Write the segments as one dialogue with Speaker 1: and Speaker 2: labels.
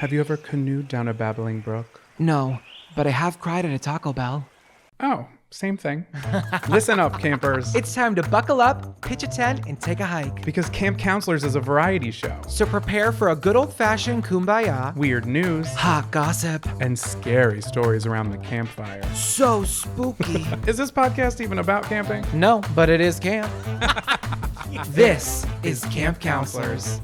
Speaker 1: Have you ever canoed down a babbling brook?
Speaker 2: No, but I have cried at a Taco Bell.
Speaker 1: Oh, same thing. Listen up, campers.
Speaker 2: It's time to buckle up, pitch a tent, and take a hike.
Speaker 1: Because Camp Counselors is a variety show.
Speaker 2: So prepare for a good old-fashioned kumbaya,
Speaker 1: Weird news,
Speaker 2: hot gossip,
Speaker 1: and scary stories around the campfire.
Speaker 2: so spooky.
Speaker 1: Is this podcast even about camping?
Speaker 2: No, but it is camp. This is Camp Counselors.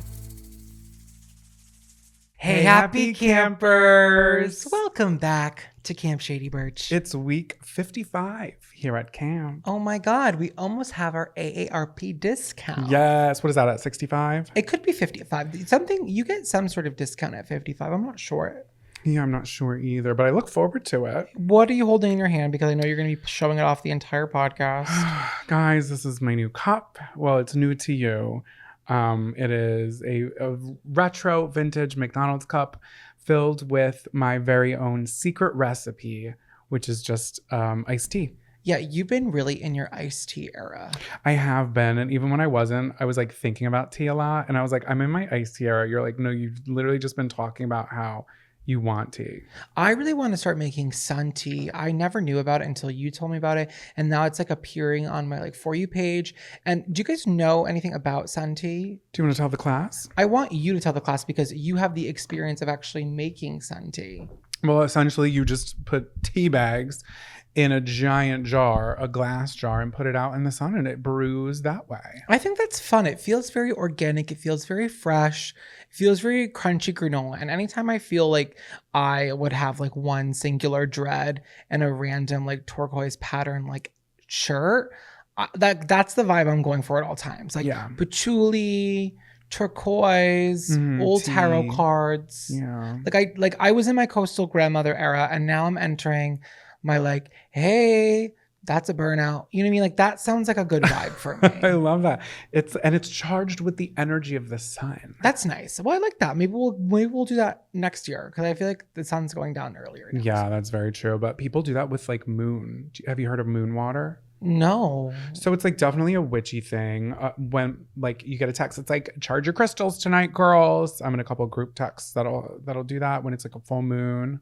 Speaker 2: Hey, happy campers! Welcome back to Camp Shady Birch.
Speaker 1: It's week 55 here at camp.
Speaker 2: Oh my God, we almost have our AARP discount.
Speaker 1: Yes, what is that at 65?
Speaker 2: It could be 55. Something, you get some sort of discount at 55. I'm not sure.
Speaker 1: Yeah, I'm not sure either, but I look forward to it.
Speaker 2: What are you holding in your hand? Because I know you're going to be showing it off the entire podcast.
Speaker 1: Guys, this is my new cup. Well, it's new to you. It is a retro vintage McDonald's cup filled with my very own secret recipe, which is just iced tea.
Speaker 2: Yeah, you've been really in your iced tea era.
Speaker 1: I have been. And even when I wasn't, I was like thinking about tea a lot. And I was like, I'm in my iced tea era. You're like, no, you've literally just been talking about how you want tea.
Speaker 2: I really want to start making sun tea. I never knew about it until you told me about it. And now it's like appearing on my like For You page. And do you guys know anything about sun tea?
Speaker 1: Do you want to tell the class?
Speaker 2: I want you to tell the class because you have the experience of actually making sun tea.
Speaker 1: Well, essentially you just put tea bags in a giant jar, a glass jar, and put it out in the sun and it brews that way.
Speaker 2: I think that's fun. It feels very organic. It feels very fresh. It feels very crunchy granola. And anytime I feel like I would have like one singular dread and a random like turquoise pattern like shirt, that's the vibe I'm going for at all times. Like patchouli, turquoise, old
Speaker 1: tea.
Speaker 2: tarot cards.
Speaker 1: Yeah.
Speaker 2: Like I was in my coastal grandmother era and now I'm entering my like, hey, that's a burnout. You know what I mean? Like that sounds like a good vibe for me.
Speaker 1: I love that. It's charged with the energy of the sun.
Speaker 2: That's nice. Well, I like that. Maybe we'll do that next year because I feel like the sun's going down earlier.
Speaker 1: Yeah, that's very true. But people do that with like moon. Have you heard of moon water?
Speaker 2: No.
Speaker 1: So it's like definitely a witchy thing. When like you get a text, it's like charge your crystals tonight, girls. I'm in a couple of group texts that'll do that when it's like a full moon.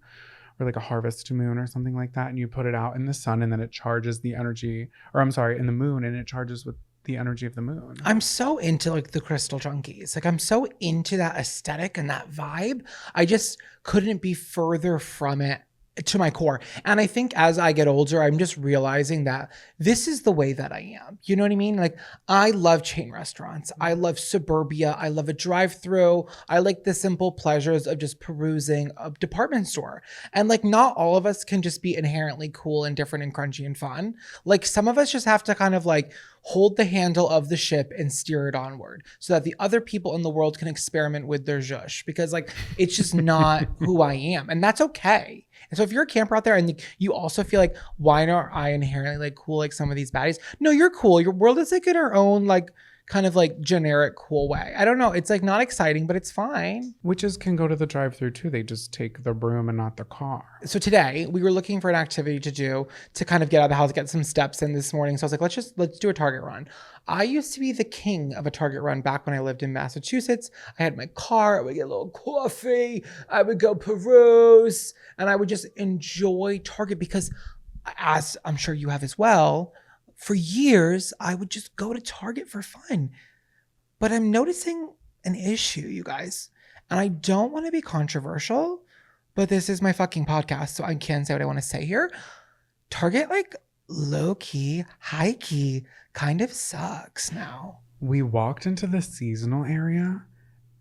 Speaker 1: Or like a harvest moon or something like that. And you put it out in the sun and then it charges the energy, or I'm sorry, in the moon, and it charges with the energy of the moon.
Speaker 2: I'm so into like the crystal junkies. Like I'm so into that aesthetic and that vibe. I just couldn't be further from it to my core. And I think as I get older, I'm just realizing that this is the way that I am. You know what I mean? Like I love chain restaurants. I love suburbia. I love a drive-through. I like the simple pleasures of just perusing a department store. And like not all of us can just be inherently cool and different and crunchy and fun. Like some of us just have to kind of like hold the handle of the ship and steer it onward so that the other people in the world can experiment with their zhush because like it's just not who I am. And that's okay. And so if you're a camper out there and you also feel like, why aren't I inherently like cool like some of these baddies? No, you're cool. Your world is like in our own like kind of like generic cool way. I don't know. It's like not exciting, but it's fine.
Speaker 1: Witches can go to the drive-thru too. They just take the broom and not the car.
Speaker 2: So today we were looking for an activity to do to kind of get out of the house, get some steps in this morning. So I was like, let's do a Target run. I used to be the king of a Target run back when I lived in Massachusetts. I had my car. I would get a little coffee. I would go peruse and I would just enjoy Target because as I'm sure you have as well, for years, I would just go to Target for fun. But I'm noticing an issue, you guys. And I don't want to be controversial, but this is my fucking podcast, so I can say what I want to say here. Target, like, low-key, high-key, kind of sucks now.
Speaker 1: We walked into the seasonal area.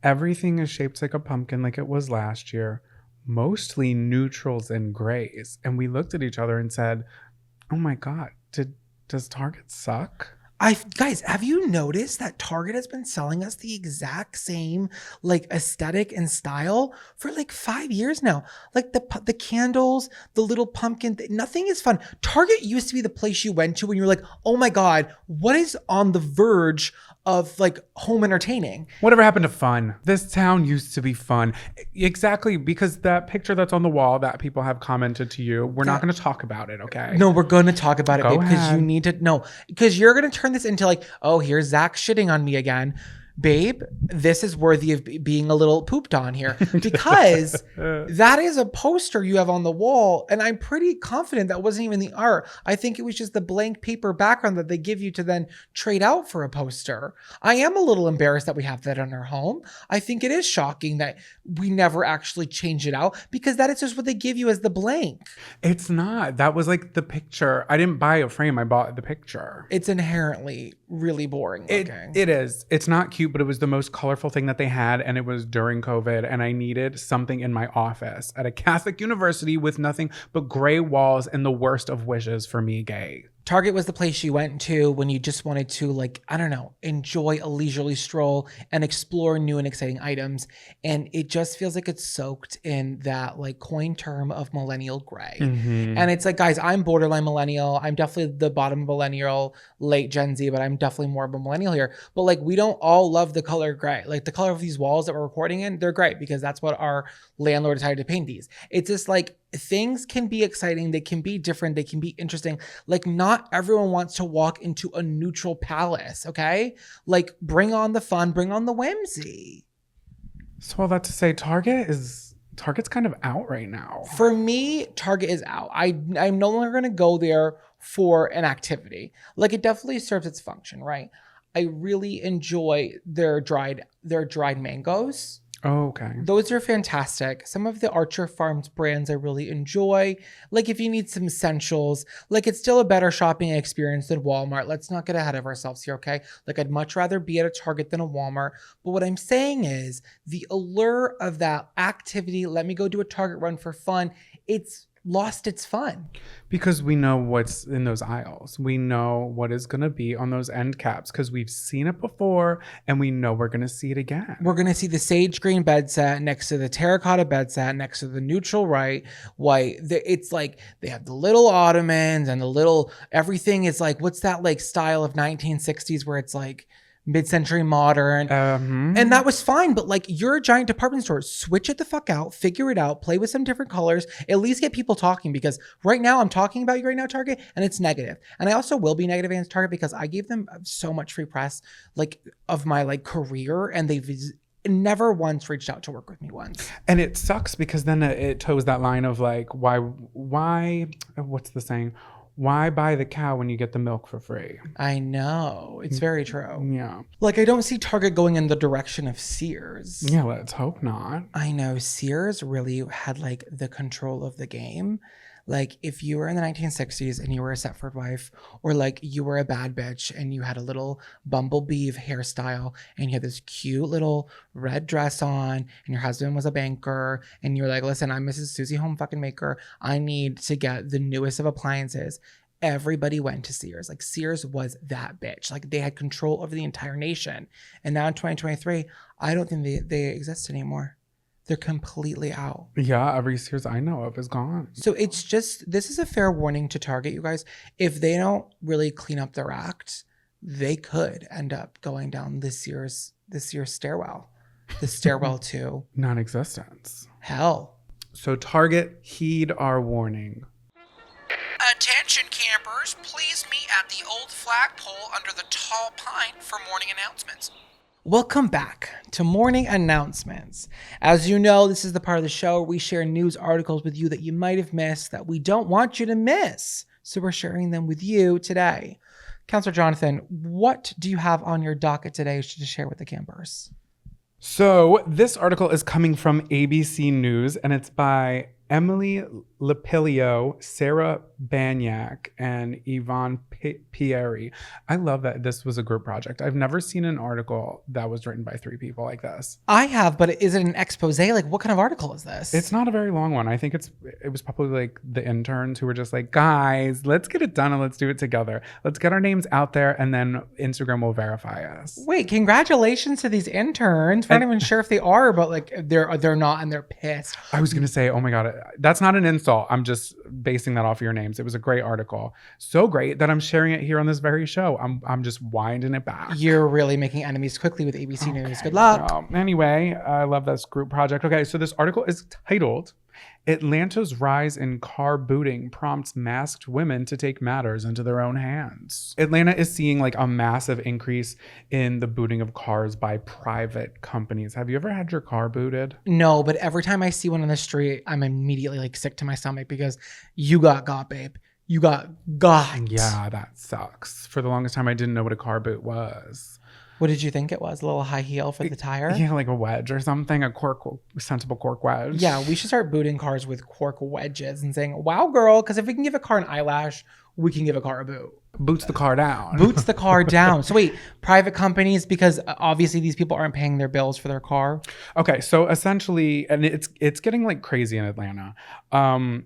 Speaker 1: Everything is shaped like a pumpkin like it was last year. Mostly neutrals and grays. And we looked at each other and said, oh my God, does Target suck?
Speaker 2: Guys, have you noticed that Target has been selling us the exact same like aesthetic and style for like 5 years now? Like the candles, the little pumpkin, nothing is fun. Target used to be the place you went to when you were like, oh my God, what is on the verge of like home entertaining?
Speaker 1: Whatever happened to fun? This town used to be fun. Exactly, because that picture that's on the wall that people have commented to you, we're not going to talk about it, okay?
Speaker 2: No, we're going to talk about it,
Speaker 1: Go
Speaker 2: babe, because
Speaker 1: ahead.
Speaker 2: you need to know. Because you're going to turn this into like, oh, here's Zach shitting on me again. babe, this is worthy of being a little pooped on here, because that is a poster you have on the wall. And I'm pretty confident that wasn't even the art. I think it was just the blank paper background that they give you to then trade out for a poster. I am a little embarrassed that we have that in our home. I think it is shocking that we never actually change it out, because that is just what they give you as the blank.
Speaker 1: It's not. That was like the picture. I didn't buy a frame. I bought the picture.
Speaker 2: It's inherently really boring looking.
Speaker 1: It is. It's not cute, but it was the most colorful thing that they had. And it was during COVID. And I needed something in my office at a Catholic university with nothing but gray walls and the worst of wishes for me, gay.
Speaker 2: Target was the place you went to when you just wanted to, like, I don't know, enjoy a leisurely stroll and explore new and exciting items. And it just feels like it's soaked in that like coin term of millennial gray. And it's like, guys, I'm borderline millennial. I'm definitely the bottom millennial, late Gen Z, but I'm definitely more of a millennial here. But like, we don't all love the color gray. Like the color of these walls that we're recording in, they're great because that's what our landlord decided to paint these. It's just like, things can be exciting. They can be different. They can be interesting. Like not everyone wants to walk into a neutral palace. Okay. Like bring on the fun, bring on the whimsy.
Speaker 1: So all that to say, Target's kind of out right now.
Speaker 2: For me, Target is out. I'm no longer going to go there for an activity. Like it definitely serves its function, right? I really enjoy their dried mangoes.
Speaker 1: Oh, okay.
Speaker 2: Those are fantastic. Some of the Archer Farms brands I really enjoy. Like if you need some essentials, like it's still a better shopping experience than Walmart. Let's not get ahead of ourselves here, okay? Like I'd much rather be at a Target than a Walmart. But what I'm saying is the allure of that activity, let me go do a Target run for fun, it's lost its fun.
Speaker 1: Because we know what's in those aisles. We know what is going to be on those end caps because we've seen it before and we know we're going to see it again.
Speaker 2: We're going to see the sage green bed set next to the terracotta bed set next to the neutral white. It's like they have the little ottomans and the little everything is like, what's that like style of 1960s where it's like mid-century modern. And that was fine, but like you're a giant department store, switch it the fuck out, figure it out, play with some different colors, at least get people talking, because right now I'm talking about you right now, Target, and it's negative. And I also will be negative against Target because I gave them so much free press like of my like career, and they've never once reached out to work with me once.
Speaker 1: And it sucks because then it toes that line of like, why, what's the saying? Why buy the cow when you get the milk for free?
Speaker 2: I know. It's very true.
Speaker 1: Yeah.
Speaker 2: Like, I don't see Target going in the direction of Sears.
Speaker 1: Yeah, let's hope not.
Speaker 2: I know. Sears really had, like, the control of the game. Like, if you were in the 1960s and you were a Stepford wife, or, like, you were a bad bitch and you had a little bumblebee hairstyle and you had this cute little red dress on and your husband was a banker and you're like, listen, I'm Mrs. Susie Home fucking Maker. I need to get the newest of appliances. Everybody went to Sears. Like, Sears was that bitch. Like, they had control over the entire nation. And now in 2023, I don't think they exist anymore. They're completely out.
Speaker 1: Yeah, every Sears I know of is gone.
Speaker 2: So it's just, this is a fair warning to Target, you guys. If they don't really clean up their act, they could end up going down this year's stairwell. The stairwell to
Speaker 1: non-existence.
Speaker 2: Hell.
Speaker 1: So Target, heed our warning.
Speaker 2: Attention campers, please meet at the old flagpole under the tall pine for morning announcements. Welcome back to Morning Announcements. As you know, this is the part of the show where we share news articles with you that you might have missed that we don't want you to miss. So we're sharing them with you today. Counselor Jonathan, what do you have on your docket today to share with the campers?
Speaker 1: So this article is coming from ABC News and it's by Emily Lapilio, Sarah Banyak, and Yvonne Pieri. I love that this was a group project. I've never seen an article that was written by 3 people like this.
Speaker 2: I have, but is it an expose? Like, what kind of article is this?
Speaker 1: It's not a very long one. I think it was probably like the interns who were just like, guys, let's get it done and let's do it together. Let's get our names out there and then Instagram will verify us.
Speaker 2: Wait, congratulations to these interns. We're not even sure if they are, but like they're not and they're pissed.
Speaker 1: I was gonna say, oh my God, that's not an insult. I'm just basing that off of your names. It was a great article. So great that I'm sharing it here on this very show. I'm just winding it back.
Speaker 2: You're really making enemies quickly with ABC News. Good luck.
Speaker 1: Anyway, I love this group project. Okay, so this article is titled, Atlanta's rise in car booting prompts masked women to take matters into their own hands. Atlanta is seeing like a massive increase in the booting of cars by private companies. Have you ever had your car booted?
Speaker 2: No, but every time I see one on the street, I'm immediately like sick to my stomach because you got, babe. You got.
Speaker 1: Yeah, that sucks. For the longest time, I didn't know what a car boot was.
Speaker 2: What did you think it was? A little high heel for the tire?
Speaker 1: Yeah, like a wedge or something, sensible cork wedge.
Speaker 2: Yeah, we should start booting cars with cork wedges and saying, wow, girl, because if we can give a car an eyelash, we can give a car a boot.
Speaker 1: Boots the car down.
Speaker 2: Boots the car down. So wait, private companies, because obviously these people aren't paying their bills for their car.
Speaker 1: Okay, so essentially, and it's getting like crazy in Atlanta.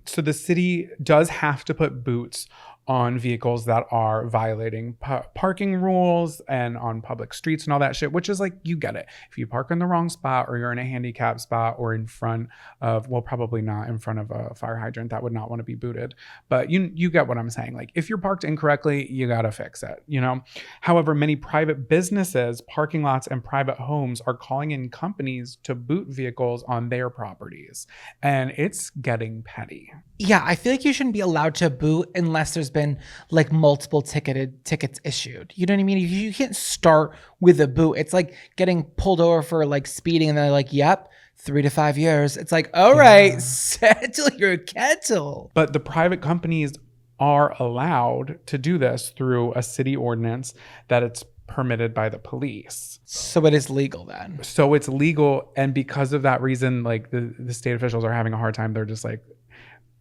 Speaker 1: So the city does have to put boots on vehicles that are violating parking rules and on public streets and all that shit, which is like, you get it. If you park in the wrong spot or you're in a handicap spot or in front of, well, probably not in front of a fire hydrant, that would not want to be booted. But you get what I'm saying. Like if you're parked incorrectly, you got to fix it, you know? However, many private businesses, parking lots, and private homes are calling in companies to boot vehicles on their properties. And it's getting petty.
Speaker 2: Yeah, I feel like you shouldn't be allowed to boot unless there's been like multiple tickets issued. You know what I mean? You can't start with a boot. It's like getting pulled over for like speeding and they're like, yep, 3 to 5 years. It's like, all right, settle your kettle.
Speaker 1: But the private companies are allowed to do this through a city ordinance that it's permitted by the police.
Speaker 2: So it is legal then.
Speaker 1: So it's legal. And because of that reason, like the state officials are having a hard time. They're just like,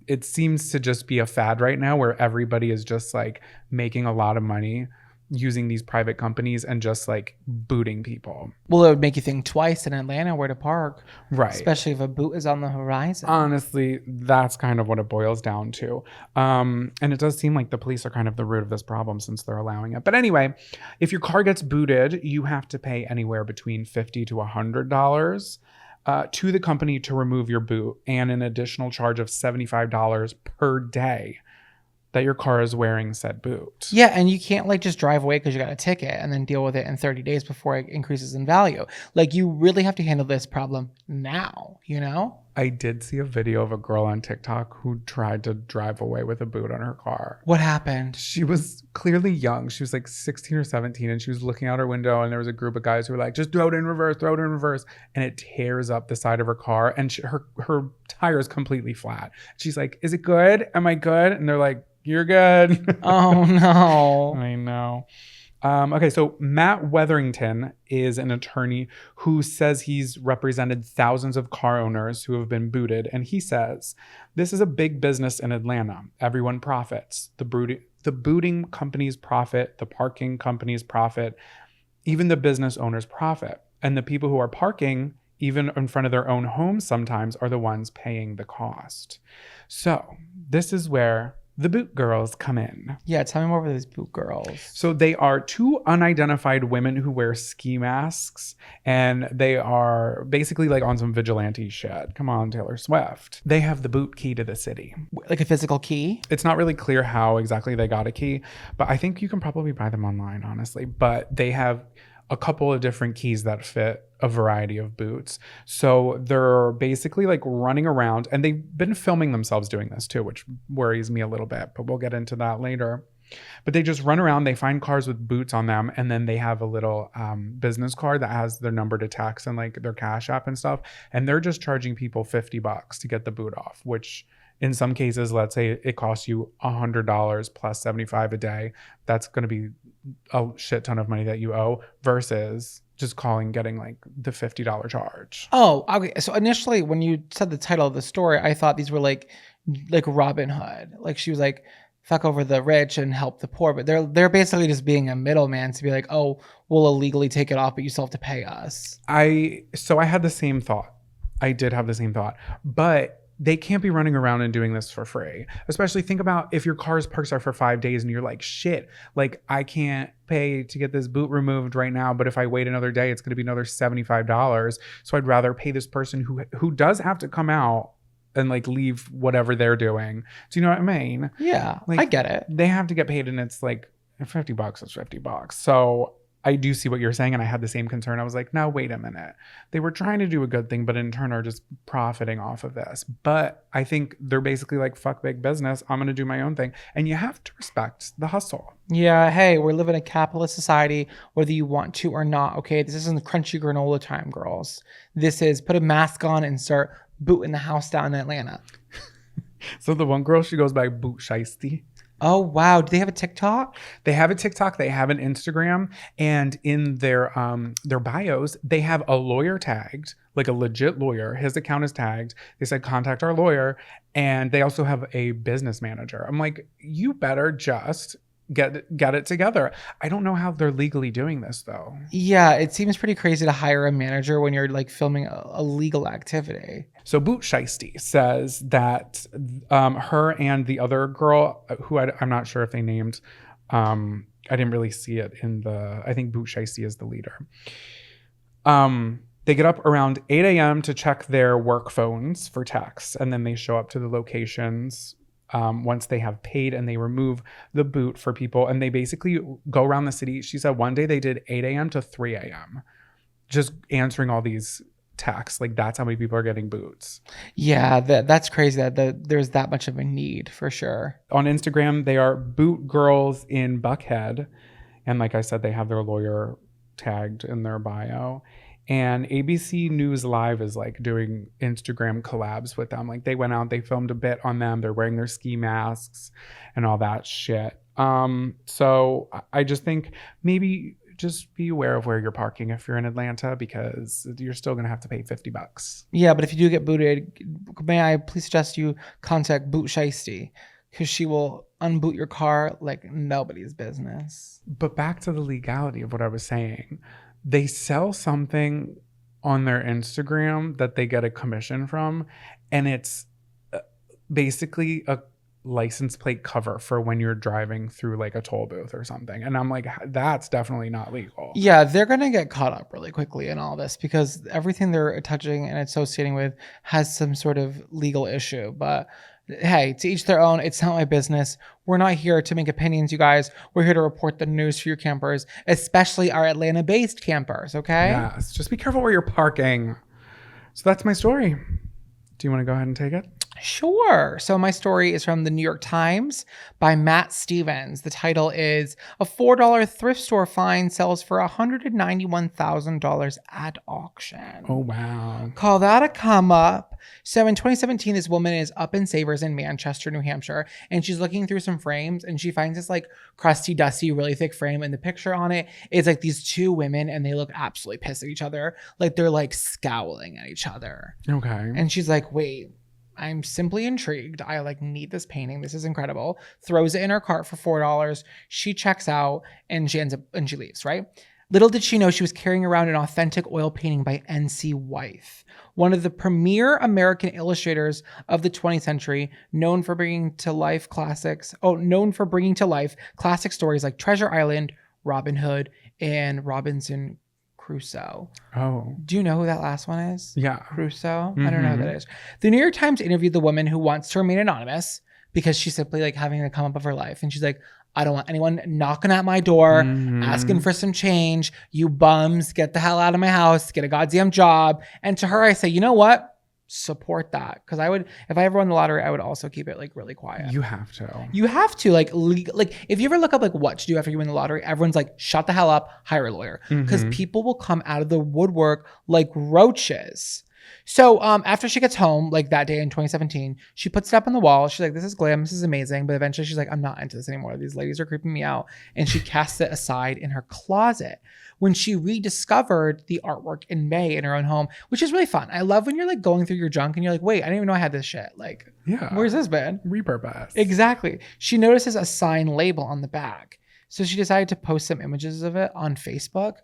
Speaker 1: it seems to just be a fad right now where everybody is just like making a lot of money using these private companies and just like booting people.
Speaker 2: Well, it would make you think twice in Atlanta where to park.
Speaker 1: Right.
Speaker 2: Especially if a boot is on the horizon.
Speaker 1: Honestly, that's kind of what it boils down to. And it does seem like the police are kind of the root of this problem since they're allowing it. But anyway, if your car gets booted, you have to pay anywhere between $50 to $100 to the company to remove your boot, and an additional charge of $75 per day that your car is wearing said boot.
Speaker 2: Yeah, and you can't like just drive away because you got a ticket and then deal with it in 30 days before it increases in value. Like you really have to handle this problem now, you know?
Speaker 1: I did see a video of a girl on TikTok who tried to drive away with a boot on her car.
Speaker 2: What happened?
Speaker 1: She was clearly young. She was like 16 or 17, and she was looking out her window, and there was a group of guys who were like, just throw it in reverse. And it tears up the side of her car, and her tire is completely flat. She's like, is it good? Am I good? And they're like, you're good.
Speaker 2: Oh, no.
Speaker 1: I know. Okay, so Matt Wetherington is an attorney who says he's represented thousands of car owners who have been booted. And he says, this is a big business in Atlanta. Everyone profits. The booting companies profit. The parking companies profit. Even the business owners profit. And the people who are parking, even in front of their own homes sometimes, are the ones paying the cost. So this is where the boot girls come in.
Speaker 2: Yeah, tell me more about these boot girls.
Speaker 1: So they are two unidentified women who wear ski masks, and they are basically like on some vigilante shit. Come on, Taylor Swift. They have the boot key to the city.
Speaker 2: Like a physical key?
Speaker 1: It's not really clear how exactly they got a key, but I think you can probably buy them online, honestly. But they have a couple of different keys that fit a variety of boots. So they're basically like running around, and they've been filming themselves doing this too, which worries me a little bit, but we'll get into that later. But they just run around, they find cars with boots on them, and then they have a little business card that has their number to text and like their Cash App and stuff. And they're just charging people $50 to get the boot off, which in some cases, let's say it costs you $100 plus $75 a day. That's going to be a shit ton of money that you owe versus just getting like the $50 charge.
Speaker 2: Oh, okay. So initially when you said the title of the story, I thought these were like Robin Hood. Like she was like, fuck over the rich and help the poor. But they're basically just being a middleman to be like, oh, we'll illegally take it off, but you still have to pay us.
Speaker 1: So I had the same thought. I did have the same thought. But they can't be running around and doing this for free. Especially think about if your car's parked there for 5 days and you're like, shit, like I can't pay to get this boot removed right now, but if I wait another day, it's going to be another $75. So I'd rather pay this person who does have to come out and like leave whatever they're doing. Do you know what I mean?
Speaker 2: Yeah,
Speaker 1: like,
Speaker 2: I get it.
Speaker 1: They have to get paid, and it's like $50 is $50. So I do see what you're saying, and I had the same concern. I was like, now wait a minute. They were trying to do a good thing, but in turn are just profiting off of this. But I think they're basically like, fuck big business. I'm gonna do my own thing. And you have to respect the hustle.
Speaker 2: Yeah, hey, we're living in a capitalist society, whether you want to or not. Okay, this isn't the crunchy granola time, girls. This is put a mask on and start booting the house down in Atlanta.
Speaker 1: So the one girl, she goes by Boot Shiesty.
Speaker 2: Oh wow, do they have a TikTok?
Speaker 1: They have a TikTok, they have an Instagram, and in their bios, they have a lawyer tagged, like a legit lawyer. His account is tagged. They said contact our lawyer, and they also have a business manager. I'm like, you better just get it together. I don't know how they're legally doing this though.
Speaker 2: Yeah, it seems pretty crazy to hire a manager when you're like filming a legal activity.
Speaker 1: So Boot Shiesty says that her and the other girl, who I'm not sure if they named, I didn't really see it in the, I think Boot Shiesty is the leader. They get up around 8 a.m. to check their work phones for texts, and then they show up to the locations once they have paid, and they remove the boot for people, and they basically go around the city. She said one day they did 8 a.m. to 3 a.m. just answering all these texts. Like, that's how many people are getting boots.
Speaker 2: Yeah, that's crazy that there's that much of a need for sure.
Speaker 1: On Instagram, they are Boot Girls in Buckhead, and like I said, they have their lawyer tagged in their bio. And ABC News Live is like doing Instagram collabs with them. Like, they went out, they filmed a bit on them. They're wearing their ski masks and all that shit. So I just think maybe just be aware of where you're parking if you're in Atlanta, because you're still going to have to pay $50.
Speaker 2: Yeah, but if you do get booted, may I please suggest you contact Boot Shiesty, because she will unboot your car like nobody's business.
Speaker 1: But back to the legality of what I was saying. They sell something on their Instagram that they get a commission from, and it's basically a license plate cover for when you're driving through like a toll booth or something. And I'm like, that's definitely not legal.
Speaker 2: Yeah, they're going to get caught up really quickly in all this, because everything they're touching and associating with has some sort of legal issue. But hey, to each their own. It's not my business. We're not here to make opinions, you guys. We're here to report the news for your campers, especially our Atlanta-based campers, okay?
Speaker 1: Yes, just be careful where you're parking. So that's my story. Do you want to go ahead and take it?
Speaker 2: Sure. So my story is from the New York Times by Matt Stevens. The title is "A $4 thrift store find sells for $191,000 at auction."
Speaker 1: Oh, wow.
Speaker 2: Call that a come up. So in 2017, this woman is up in Savers in Manchester, New Hampshire, and she's looking through some frames, and she finds this like crusty, dusty, really thick frame, and the picture on it is like these two women, and they look absolutely pissed at each other. Like, they're like scowling at each other.
Speaker 1: Okay.
Speaker 2: And she's like, wait, I'm simply intrigued. I like need this painting. This is incredible. Throws it in her cart for $4. She checks out and she leaves, right? Little did she know she was carrying around an authentic oil painting by N.C. Wythe, one of the premier American illustrators of the 20th century, known for bringing to life classic stories like Treasure Island, Robin Hood, and Robinson Crusoe.
Speaker 1: Oh.
Speaker 2: Do you know who that last one is?
Speaker 1: Yeah.
Speaker 2: Crusoe? I don't know who that is. The New York Times interviewed the woman who wants to remain anonymous because she's simply like having the come up of her life. And she's like, I don't want anyone knocking at my door, asking for some change. You bums, get the hell out of my house, get a goddamn job. And to her, I say, you know what? Support that. Because I would, if I ever won the lottery, I would also keep it like really quiet.
Speaker 1: You have to.
Speaker 2: You have to like if you ever look up like what to do after you win the lottery, everyone's like, shut the hell up, hire a lawyer. Because people will come out of the woodwork like roaches. So after she gets home, like that day in 2017, she puts it up on the wall. She's like, this is glam, this is amazing. But eventually she's like, I'm not into this anymore. These ladies are creeping me out. And she casts it aside in her closet. When she rediscovered the artwork in May in her own home, which is really fun. I love when you're like going through your junk and you're like, wait, I didn't even know I had this shit. Like,
Speaker 1: yeah,
Speaker 2: where's this been?
Speaker 1: Repurpose.
Speaker 2: Exactly. She notices a sign label on the back. So she decided to post some images of it on Facebook,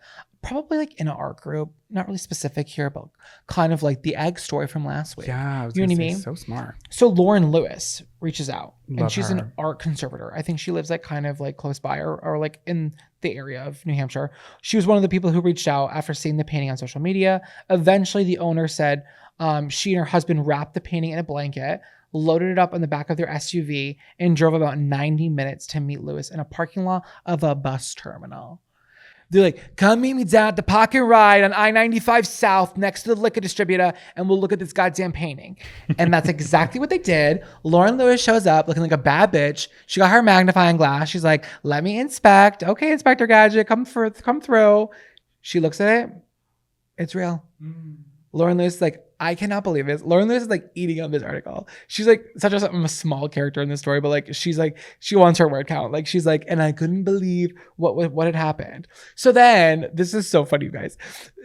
Speaker 2: probably like in an art group, not really specific here, but kind of like the egg story from last week.
Speaker 1: Yeah, I was
Speaker 2: you know what I
Speaker 1: say,
Speaker 2: mean?
Speaker 1: So smart.
Speaker 2: So Lauren Lewis reaches out,
Speaker 1: Love
Speaker 2: and she's
Speaker 1: her.
Speaker 2: an art conservator. I think she lives like kind of like close by or like in the area of New Hampshire. She was one of the people who reached out after seeing the painting on social media. Eventually, the owner said she and her husband wrapped the painting in a blanket, loaded it up on the back of their SUV, and drove about 90 minutes to meet Lewis in a parking lot of a bus terminal. They're like, come meet me down at the Pocket Ride on I-95 South next to the liquor distributor, and we'll look at this goddamn painting. And that's exactly what they did. Lauren Lewis shows up looking like a bad bitch. She got her magnifying glass. She's like, let me inspect. Okay, Inspector Gadget, come through. She looks at it. It's real. Lauren Lewis is like, I cannot believe this. Lauren Lewis is like eating up this article. She's like such a small character in this story, but like she's like, she wants her word count. Like she's like, and I couldn't believe what had happened. So then this is so funny, you guys.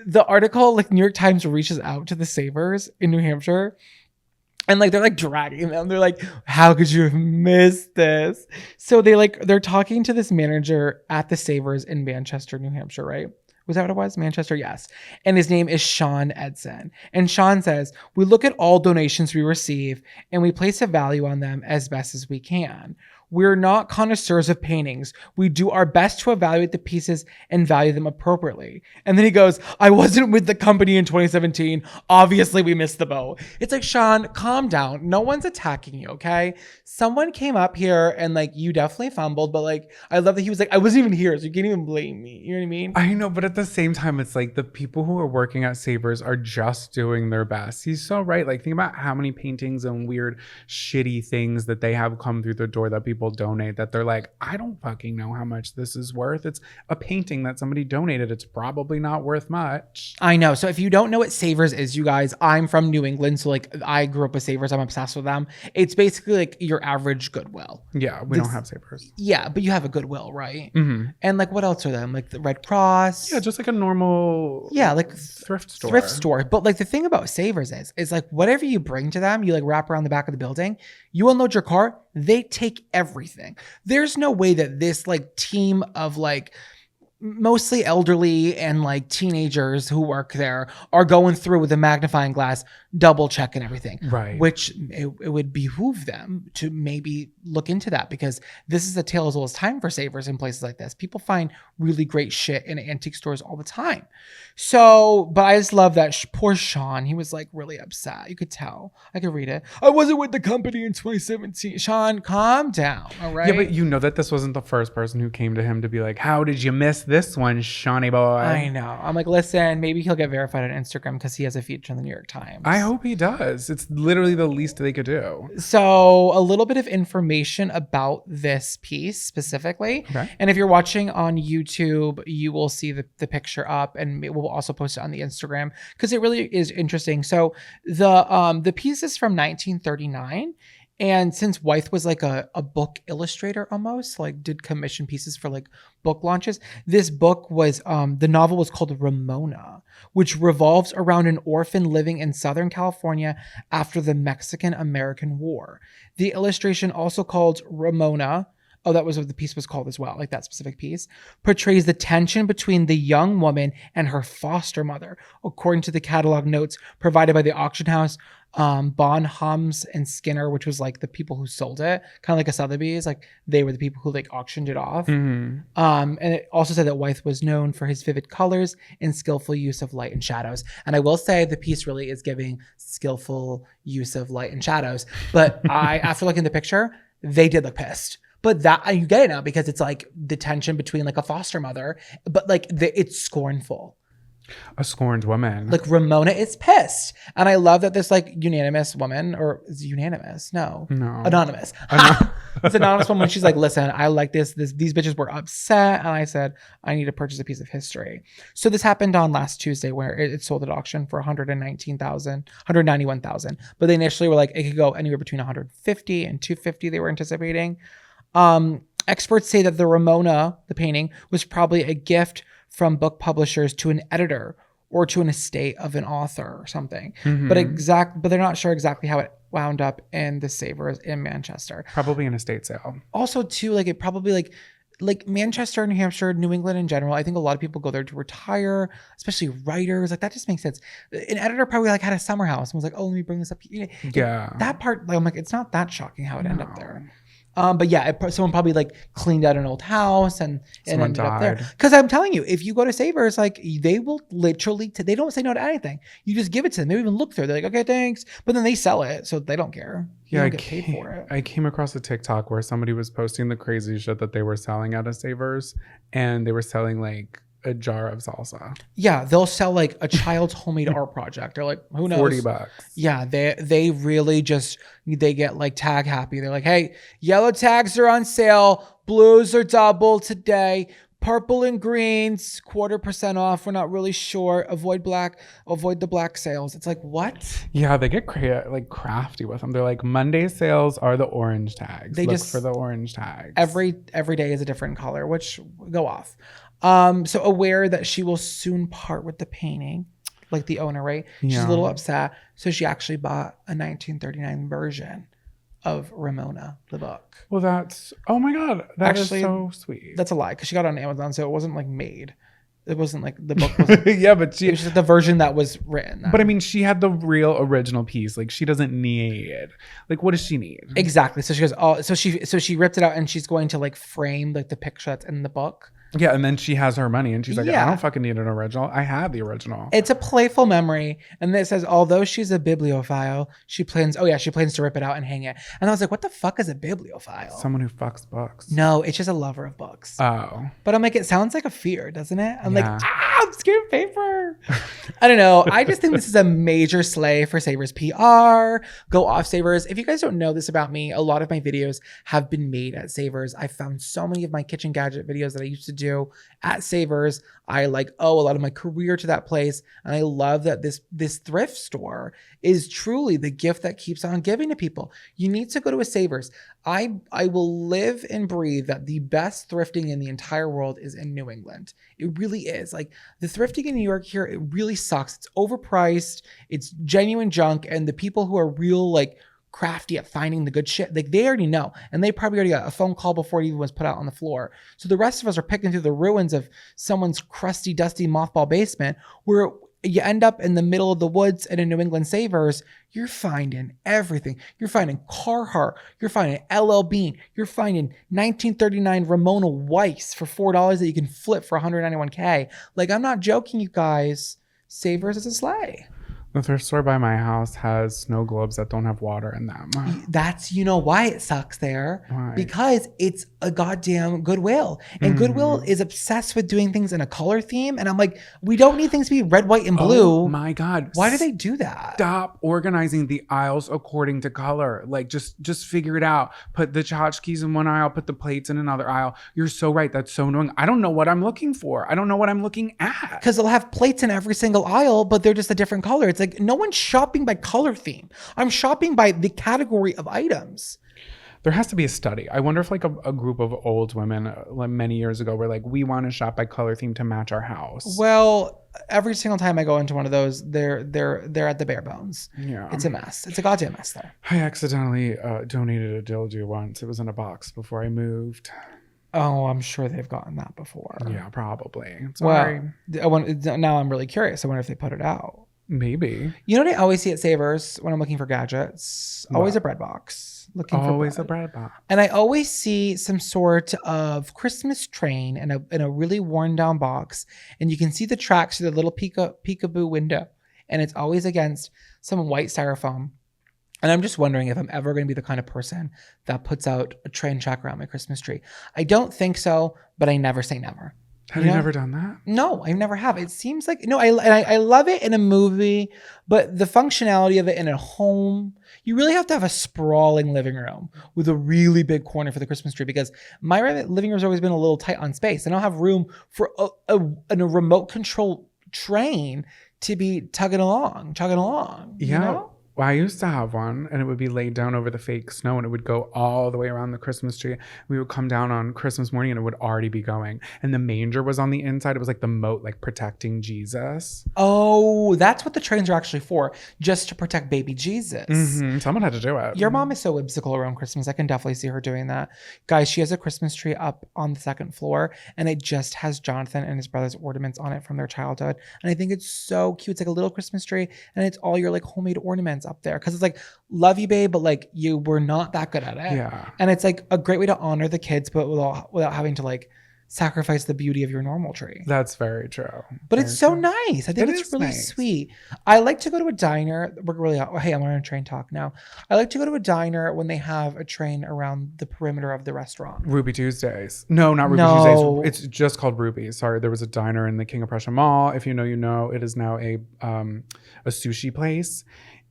Speaker 2: The article, like New York Times reaches out to the Savers in New Hampshire. And like they're like dragging them. They're like, how could you have missed this? So they're talking to this manager at the Savers in Manchester, New Hampshire, right? Was that what it was? Manchester? Yes. And his name is Sean Edson. And Sean says, we look at all donations we receive and we place a value on them as best as we can. We're not connoisseurs of paintings. We do our best to evaluate the pieces and value them appropriately. And then he goes, I wasn't with the company in 2017. Obviously, we missed the boat. It's like, Sean, calm down. No one's attacking you, okay? Someone came up here and like, you definitely fumbled, but like, I love that he was like, I wasn't even here, so you can't even blame me. You know what I mean?
Speaker 1: I know, but at the same time, it's like the people who are working at Savers are just doing their best. He's so right. Like, think about how many paintings and weird, shitty things that they have come through the door that people donate that they're like, I don't fucking know how much this is worth. It's a painting that somebody donated. It's probably not worth much.
Speaker 2: I know. So if you don't know what Savers is, you guys, I'm from New England. So like I grew up with Savers. I'm obsessed with them. It's basically like your average Goodwill.
Speaker 1: Yeah, we don't have Savers.
Speaker 2: Yeah, but you have a Goodwill, right?
Speaker 1: Mm-hmm.
Speaker 2: And like what else are them? Like the Red Cross?
Speaker 1: Yeah, just like a normal
Speaker 2: like
Speaker 1: thrift store.
Speaker 2: Thrift store. But like the thing about Savers is like whatever you bring to them, you like wrap around the back of the building, you unload your car, they take everything. There's no way that this like team of like mostly elderly and like teenagers who work there are going through with a magnifying glass, double checking everything.
Speaker 1: Right.
Speaker 2: Which it would behoove them to maybe look into that, because this is a tale as old as time for Savers in places like this. People find really great shit in antique stores all the time. So, but I just love that poor Sean. He was like really upset. You could tell. I could read it. I wasn't with the company in 2017. Sean, calm down. All right.
Speaker 1: Yeah, but you know that this wasn't the first person who came to him to be like, how did you miss this one, Shawnee boy?
Speaker 2: I know. I'm like, listen, maybe he'll get verified on Instagram because he has a feature in the New York Times.
Speaker 1: I hope he does. It's literally the least they could do.
Speaker 2: So a little bit of information about this piece specifically.
Speaker 1: Okay.
Speaker 2: And if you're watching on YouTube, you will see the picture up, and we'll also post it on the Instagram because it really is interesting. So the piece is from 1939. And since Wythe was like a book illustrator almost, like did commission pieces for like book launches, this book was, the novel was called Ramona, which revolves around an orphan living in Southern California after the Mexican-American War. The illustration, also called Ramona, oh, that was what the piece was called as well, like that specific piece, portrays the tension between the young woman and her foster mother, according to the catalog notes provided by the auction house, Bonhams and Skinner, which was like the people who sold it, kind of like a Sotheby's, like they were the people who like auctioned it off.
Speaker 1: Mm-hmm.
Speaker 2: And it also said that Wythe was known for his vivid colors and skillful use of light and shadows. And I will say the piece really is giving skillful use of light and shadows. But after looking at the picture, they did look pissed. But that you get it now because it's like the tension between like a foster mother, but like it's scornful.
Speaker 1: A scorned woman.
Speaker 2: Like Ramona is pissed. And I love that this like unanimous woman, or is it unanimous? No. Anonymous. It's anonymous woman. She's like, listen, I like this. These bitches were upset. And I said, I need to purchase a piece of history. So this happened on last Tuesday where it sold at auction for $191,000. But they initially were like, it could go anywhere between 150 and 250 they were anticipating. Experts say that the Ramona, the painting, was probably a gift from book publishers to an editor or to an estate of an author or something.
Speaker 1: Mm-hmm.
Speaker 2: But they're not sure exactly how it wound up in the Savers in Manchester.
Speaker 1: Probably an estate sale.
Speaker 2: Also, too, like it probably like Manchester, New Hampshire, New England in general. I think a lot of people go there to retire, especially writers. Like that just makes sense. An editor probably like had a summer house and was like, oh, let me bring this up.
Speaker 1: Yeah.
Speaker 2: That part, like, I'm like, it's not that shocking how it ended up there. But yeah, someone probably like cleaned out an old house and ended
Speaker 1: died
Speaker 2: up there. Because I'm telling you, if you go to Savers, like they will literally, they don't say no to anything. You just give it to them. They don't even look through. They're like, okay, thanks. But then they sell it, so they don't care. You don't get paid for it.
Speaker 1: I came across a TikTok where somebody was posting the crazy shit that they were selling out of Savers, and they were selling like a jar of salsa.
Speaker 2: Yeah, they'll sell like a child's homemade art project. They're like, who knows?
Speaker 1: $40.
Speaker 2: Yeah, they really just they get like tag happy. They're like, hey, yellow tags are on sale, blues are double today, purple and greens 1/4% off. We're not really sure. Avoid the black sales. It's like, what?
Speaker 1: Yeah, they get crafty with them. They're like, Monday sales are the orange tags.
Speaker 2: They
Speaker 1: Look
Speaker 2: just
Speaker 1: for the orange tags.
Speaker 2: Every day is a different color, which go off. So aware that she will soon part with the painting, like the owner, right? She's a little upset. So she actually bought a 1939 version of Ramona, the book.
Speaker 1: Well, oh my God. That actually is so sweet.
Speaker 2: That's a lie, because she got it on Amazon, so it wasn't like made. It wasn't like the book was.
Speaker 1: Yeah, but
Speaker 2: it was just the version that was written.
Speaker 1: But I mean, she had the real original piece. Like, she doesn't need. Like, what does she need?
Speaker 2: Exactly. So she goes, oh, so she ripped it out, and she's going to like frame like the picture that's in the book.
Speaker 1: Yeah, and then she has her money, and she's like, I don't fucking need an original. I have the original.
Speaker 2: It's a playful memory. And it says, although she's a bibliophile, she plans to rip it out and hang it. And I was like, what the fuck is a bibliophile?
Speaker 1: Someone who fucks books.
Speaker 2: No, it's just a lover of books.
Speaker 1: Oh.
Speaker 2: But I'm like, it sounds like a fear, doesn't it? I'm like, I'm scared of paper. I don't know. I just think this is a major slay for Savers PR. Go off, Savers. If you guys don't know this about me, a lot of my videos have been made at Savers. I found so many of my kitchen gadget videos that I used to do at Savers. I owe a lot of my career to that place, and I love that this thrift store is truly the gift that keeps on giving to people. You need to go to a Savers. I will live and breathe that the best thrifting in the entire world is in New England. It really is. Like, the thrifting in New York here, it really sucks. It's overpriced. It's genuine junk, and the people who are real crafty at finding the good shit, they already know, and they probably already got a phone call before it even was put out on the floor. So the rest of us are picking through the ruins of someone's crusty, dusty mothball basement, where you end up in the middle of the woods at a New England Savers. You're finding everything. You're finding Carhartt. You're finding LL Bean. You're finding 1939 Ramona Weiss for $4 that you can flip for $191K. Like, I'm not joking, you guys. Savers is a sleigh.
Speaker 1: The thrift store by my house has snow globes that don't have water in them.
Speaker 2: That's, why it sucks there.
Speaker 1: Why?
Speaker 2: Because it's a goddamn Goodwill. And Goodwill is obsessed with doing things in a color theme. And I'm like, we don't need things to be red, white, and blue.
Speaker 1: Oh my God.
Speaker 2: Why do they do that?
Speaker 1: Stop organizing the aisles according to color. Like, just figure it out. Put the tchotchkes in one aisle, put the plates in another aisle. You're so right. That's so annoying. I don't know what I'm looking for. I don't know what I'm looking at.
Speaker 2: Because they'll have plates in every single aisle, but they're just a different color. It's like, no one's shopping by color theme. I'm shopping by the category of items.
Speaker 1: There has to be a study. I wonder if a group of old women many years ago were like, we want to shop by color theme to match our house.
Speaker 2: Well, every single time I go into one of those, they're at the bare bones.
Speaker 1: Yeah.
Speaker 2: It's a mess. It's a goddamn mess there.
Speaker 1: I accidentally donated a dildo once. It was in a box before I moved.
Speaker 2: Oh, I'm sure they've gotten that before.
Speaker 1: Yeah, probably. Sorry.
Speaker 2: Well, now I'm really curious. I wonder if they put it out.
Speaker 1: Maybe.
Speaker 2: You know what I always see at Savers when I'm looking for gadgets? Always a bread box.
Speaker 1: Always a bread box.
Speaker 2: And I always see some sort of Christmas train in a really worn down box. And you can see the tracks through the little peekaboo window. And it's always against some white styrofoam. And I'm just wondering if I'm ever going to be the kind of person that puts out a train track around my Christmas tree. I don't think so, but I never say never.
Speaker 1: Have you never done that?
Speaker 2: No, I never have. It seems like, no, I love it in a movie, but the functionality of it in a home, you really have to have a sprawling living room with a really big corner for the Christmas tree, because my living room has always been a little tight on space. I don't have room for a remote control train to be tugging along.
Speaker 1: Yeah.
Speaker 2: You know?
Speaker 1: Well, I used to have one, and it would be laid down over the fake snow, and it would go all the way around the Christmas tree. We would come down on Christmas morning, and it would already be going. And the manger was on the inside. It was like the moat, protecting Jesus.
Speaker 2: Oh, that's what the trains are actually for, just to protect baby Jesus.
Speaker 1: Mm-hmm. Someone had to do it.
Speaker 2: Your mom is so whimsical around Christmas. I can definitely see her doing that. Guys, she has a Christmas tree up on the second floor, and it just has Jonathan and his brother's ornaments on it from their childhood. And I think it's so cute. It's like a little Christmas tree, and it's all your homemade ornaments up there, because it's like, love you, babe, but you were not that good at it.
Speaker 1: Yeah.
Speaker 2: And it's a great way to honor the kids, but without having to sacrifice the beauty of your normal tree.
Speaker 1: That's very true.
Speaker 2: But
Speaker 1: Very
Speaker 2: it's so
Speaker 1: true.
Speaker 2: nice. I think
Speaker 1: It
Speaker 2: it's
Speaker 1: is
Speaker 2: really
Speaker 1: nice.
Speaker 2: sweet. I like to go to a diner. We're really hey, I'm on a train talk now. I like to go to a diner when they have a train around the perimeter of the restaurant.
Speaker 1: Ruby Tuesdays. No, not Ruby
Speaker 2: No.
Speaker 1: Tuesdays. It's just called Ruby. Sorry, there was a diner in the King of Prussia Mall. If you know, you know. It is now a sushi place,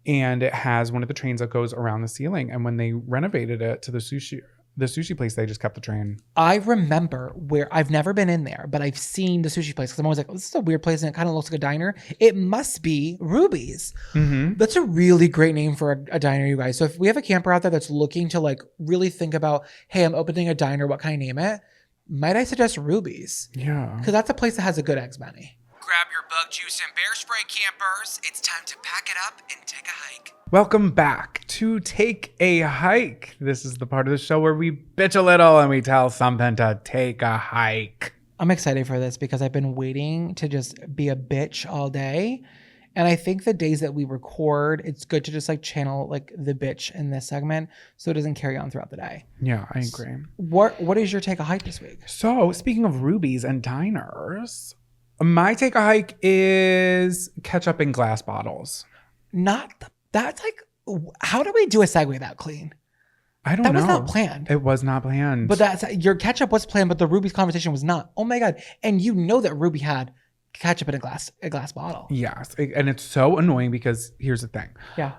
Speaker 1: and it has one of the trains that goes around the ceiling. And when they renovated it to the sushi place, they just kept the train.
Speaker 2: I remember where I've never been in there, but I've seen the sushi place because I'm always like, oh, this is a weird place and it kind of looks like a diner. It must be Ruby's.
Speaker 1: Mm-hmm.
Speaker 2: That's a really great name for a diner, you guys. So if we have a camper out there that's looking to like really think about, hey, I'm opening a diner, what can I name it? Might I suggest Ruby's?
Speaker 1: Yeah.
Speaker 2: Because that's a place that has a good eggs Benny.
Speaker 3: Grab your bug juice and bear spray, campers. It's time to pack it up and take a hike.
Speaker 1: Welcome back to Take a Hike. This is the part of the show where we bitch a little and we tell something to take a hike.
Speaker 2: I'm excited for this because I've been waiting to just be a bitch all day. And I think the days that we record, it's good to just like channel like the bitch in this segment so it doesn't carry on throughout the day.
Speaker 1: Yeah, I agree.
Speaker 2: What is your take a hike this week?
Speaker 1: So, speaking of rubies and diners, my take a hike is ketchup in glass bottles.
Speaker 2: That's like, how do we do a segue that clean?
Speaker 1: I don't know.
Speaker 2: That was not planned.
Speaker 1: It was not planned.
Speaker 2: But that's your ketchup was planned, but the Ruby's conversation was not. Oh my God. And you know that Ruby had ketchup in a glass bottle.
Speaker 1: Yes. And it's so annoying because here's the thing.
Speaker 2: Yeah.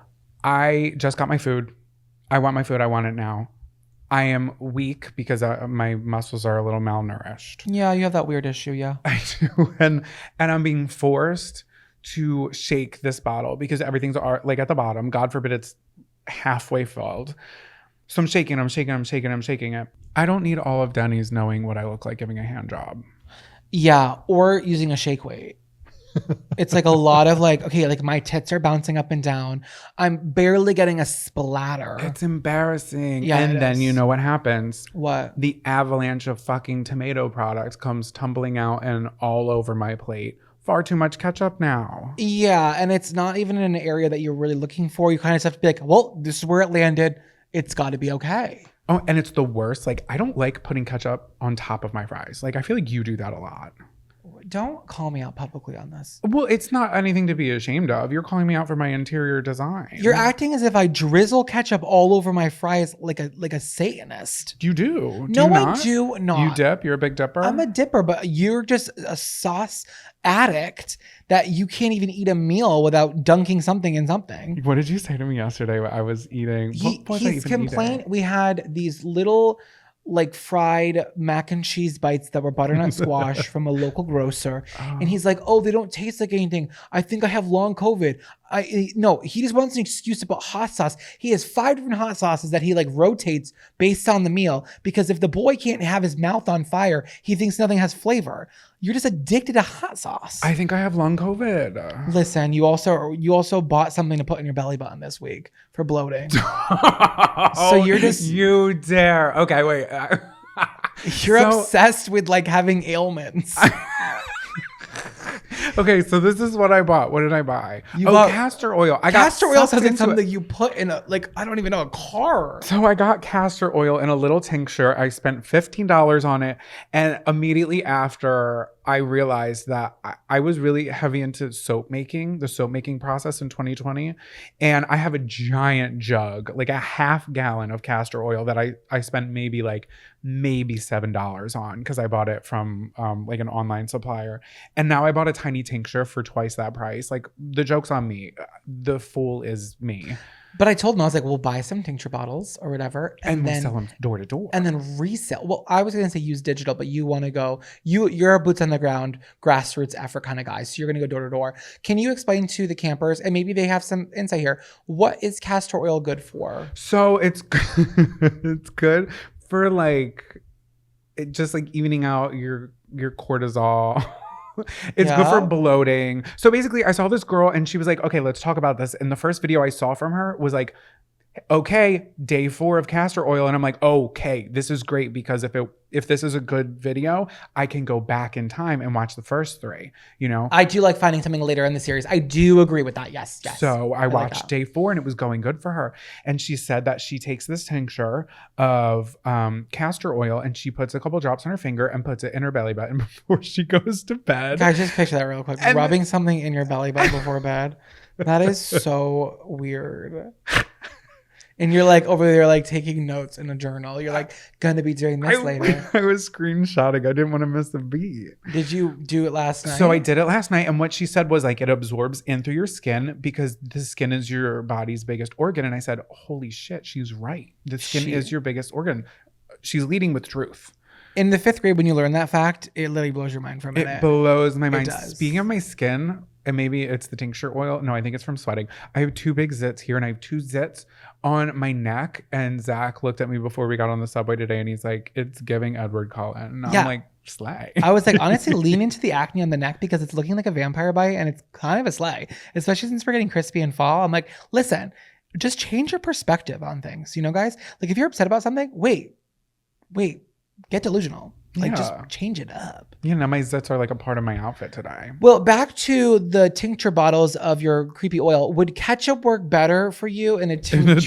Speaker 1: I just got my food. I want my food. I want it now. I am weak because my muscles are a little malnourished.
Speaker 2: Yeah, you have that weird issue, yeah.
Speaker 1: I do. And I'm being forced to shake this bottle because everything's like at the bottom. God forbid it's halfway filled. So I'm shaking it. I don't need all of Denny's knowing what I look like giving a hand job.
Speaker 2: Yeah, or using a shake weight. It's like a lot of like, okay, like my tits are bouncing up and down. I'm barely getting a splatter.
Speaker 1: It's embarrassing.
Speaker 2: Yeah,
Speaker 1: and
Speaker 2: it
Speaker 1: then
Speaker 2: is.
Speaker 1: you know what happens?
Speaker 2: What?
Speaker 1: The avalanche of fucking tomato products comes tumbling out and all over my plate. Far too much ketchup now.
Speaker 2: Yeah, and it's not even in an area that you're really looking for. You kind of just have to be like, well, this is where it landed. It's got to be okay.
Speaker 1: Oh, and it's the worst. Like, I don't like putting ketchup on top of my fries. Like, I feel like you do that a lot.
Speaker 2: Don't call me out publicly on this.
Speaker 1: Well, it's not anything to be ashamed of. You're calling me out for my interior design.
Speaker 2: You're acting as if I drizzle ketchup all over my fries like a Satanist.
Speaker 1: You do.
Speaker 2: No,
Speaker 1: you
Speaker 2: I
Speaker 1: not?
Speaker 2: do not.
Speaker 1: You dip? You're a big dipper?
Speaker 2: I'm a dipper, but you're just a sauce addict that you can't even eat a meal without dunking something in something.
Speaker 1: What did you say to me yesterday when I was eating? What was I
Speaker 2: He's
Speaker 1: even
Speaker 2: complained.
Speaker 1: eating?
Speaker 2: We had these little like fried mac and cheese bites that were butternut squash from a local grocer. And he's like, oh, they don't taste like anything. I think I have long COVID. No, he just wants an excuse to put hot sauce. He has 5 different hot sauces that he like rotates based on the meal because if the boy can't have his mouth on fire, he thinks nothing has flavor. You're just addicted to hot sauce.
Speaker 1: I think I have long COVID.
Speaker 2: Listen, you also bought something to put in your belly button this week for bloating.
Speaker 1: So
Speaker 2: you're just-
Speaker 1: You dare. Okay, wait.
Speaker 2: You're
Speaker 1: So-
Speaker 2: obsessed with like having ailments.
Speaker 1: Okay, so this is what I bought. What did I buy?
Speaker 2: You
Speaker 1: Oh,
Speaker 2: bought-
Speaker 1: castor oil. I
Speaker 2: Castor
Speaker 1: got
Speaker 2: oil
Speaker 1: sucked
Speaker 2: sounds like
Speaker 1: into
Speaker 2: something
Speaker 1: it.
Speaker 2: you put in a like I don't even know a car.
Speaker 1: So I got castor oil in a little tincture. I spent $15 on it. And immediately after, I realized that I was really heavy into soap making, the soap making process in 2020. And I have a giant jug, like a half gallon of castor oil that I spent maybe $7 on because I bought it from like an online supplier. And now I bought a tiny tincture for twice that price. Like, the joke's on me. The fool is me.
Speaker 2: But I told him, I was like, we'll buy some tincture bottles or whatever.
Speaker 1: And we'll
Speaker 2: then
Speaker 1: sell them door to door.
Speaker 2: and then resell. Well, I was gonna say use digital, but you want to go. You're a boots on the ground, grassroots effort kind of guy. So you're gonna go door to door. Can you explain to the campers, and maybe they have some insight here? What is castor oil good for?
Speaker 1: So it's it's good for like just like evening out your cortisol. It's good for
Speaker 2: Yeah.
Speaker 1: bloating. So basically, I saw this girl and she was like, okay, let's talk about this. And the first video I saw from her was like okay, day 4 of castor oil. And I'm like, okay, this is great because if this is a good video, I can go back in time and watch the first 3, you know?
Speaker 2: I do like finding something later in the series. I do agree with that. Yes.
Speaker 1: So I watched
Speaker 2: like that.
Speaker 1: day 4 and it was going good for her. And she said that she takes this tincture of castor oil and she puts a couple drops on her finger and puts it in her belly button before she goes to bed.
Speaker 2: Guys, just picture that real quick.
Speaker 1: And
Speaker 2: rubbing something in your belly button before bed. That is so weird. And you're like over there, like taking notes in a journal. You're like, gonna be doing this later.
Speaker 1: I was screenshotting. I didn't want to miss the beat.
Speaker 2: Did you do it last night?
Speaker 1: So I did it last night. And what she said was like, it absorbs in through your skin because the skin is your body's biggest organ. And I said, holy shit, she's right. The skin is your biggest organ. She's leading with truth.
Speaker 2: In the 5th grade, when you learn that fact, it literally blows your mind for a minute.
Speaker 1: It blows my mind.
Speaker 2: It does.
Speaker 1: Speaking of my skin, and maybe it's the tincture oil. No, I think it's from sweating. I have 2 big zits here and I have 2 zits on my neck. And Zach looked at me before we got on the subway today and he's like, it's giving Edward Cullen. And I'm like, slay.
Speaker 2: I was like, honestly, lean into the acne on the neck because it's looking like a vampire bite and it's kind of a slay, especially since we're getting crispy in fall. I'm like, listen, just change your perspective on things. You know, guys, like if you're upset about something, wait, get delusional. Like just change it up.
Speaker 1: Yeah, now my zits are like a part of my outfit today.
Speaker 2: Well, back to the tincture bottles of your creepy oil. Would ketchup work better for you in a tincture?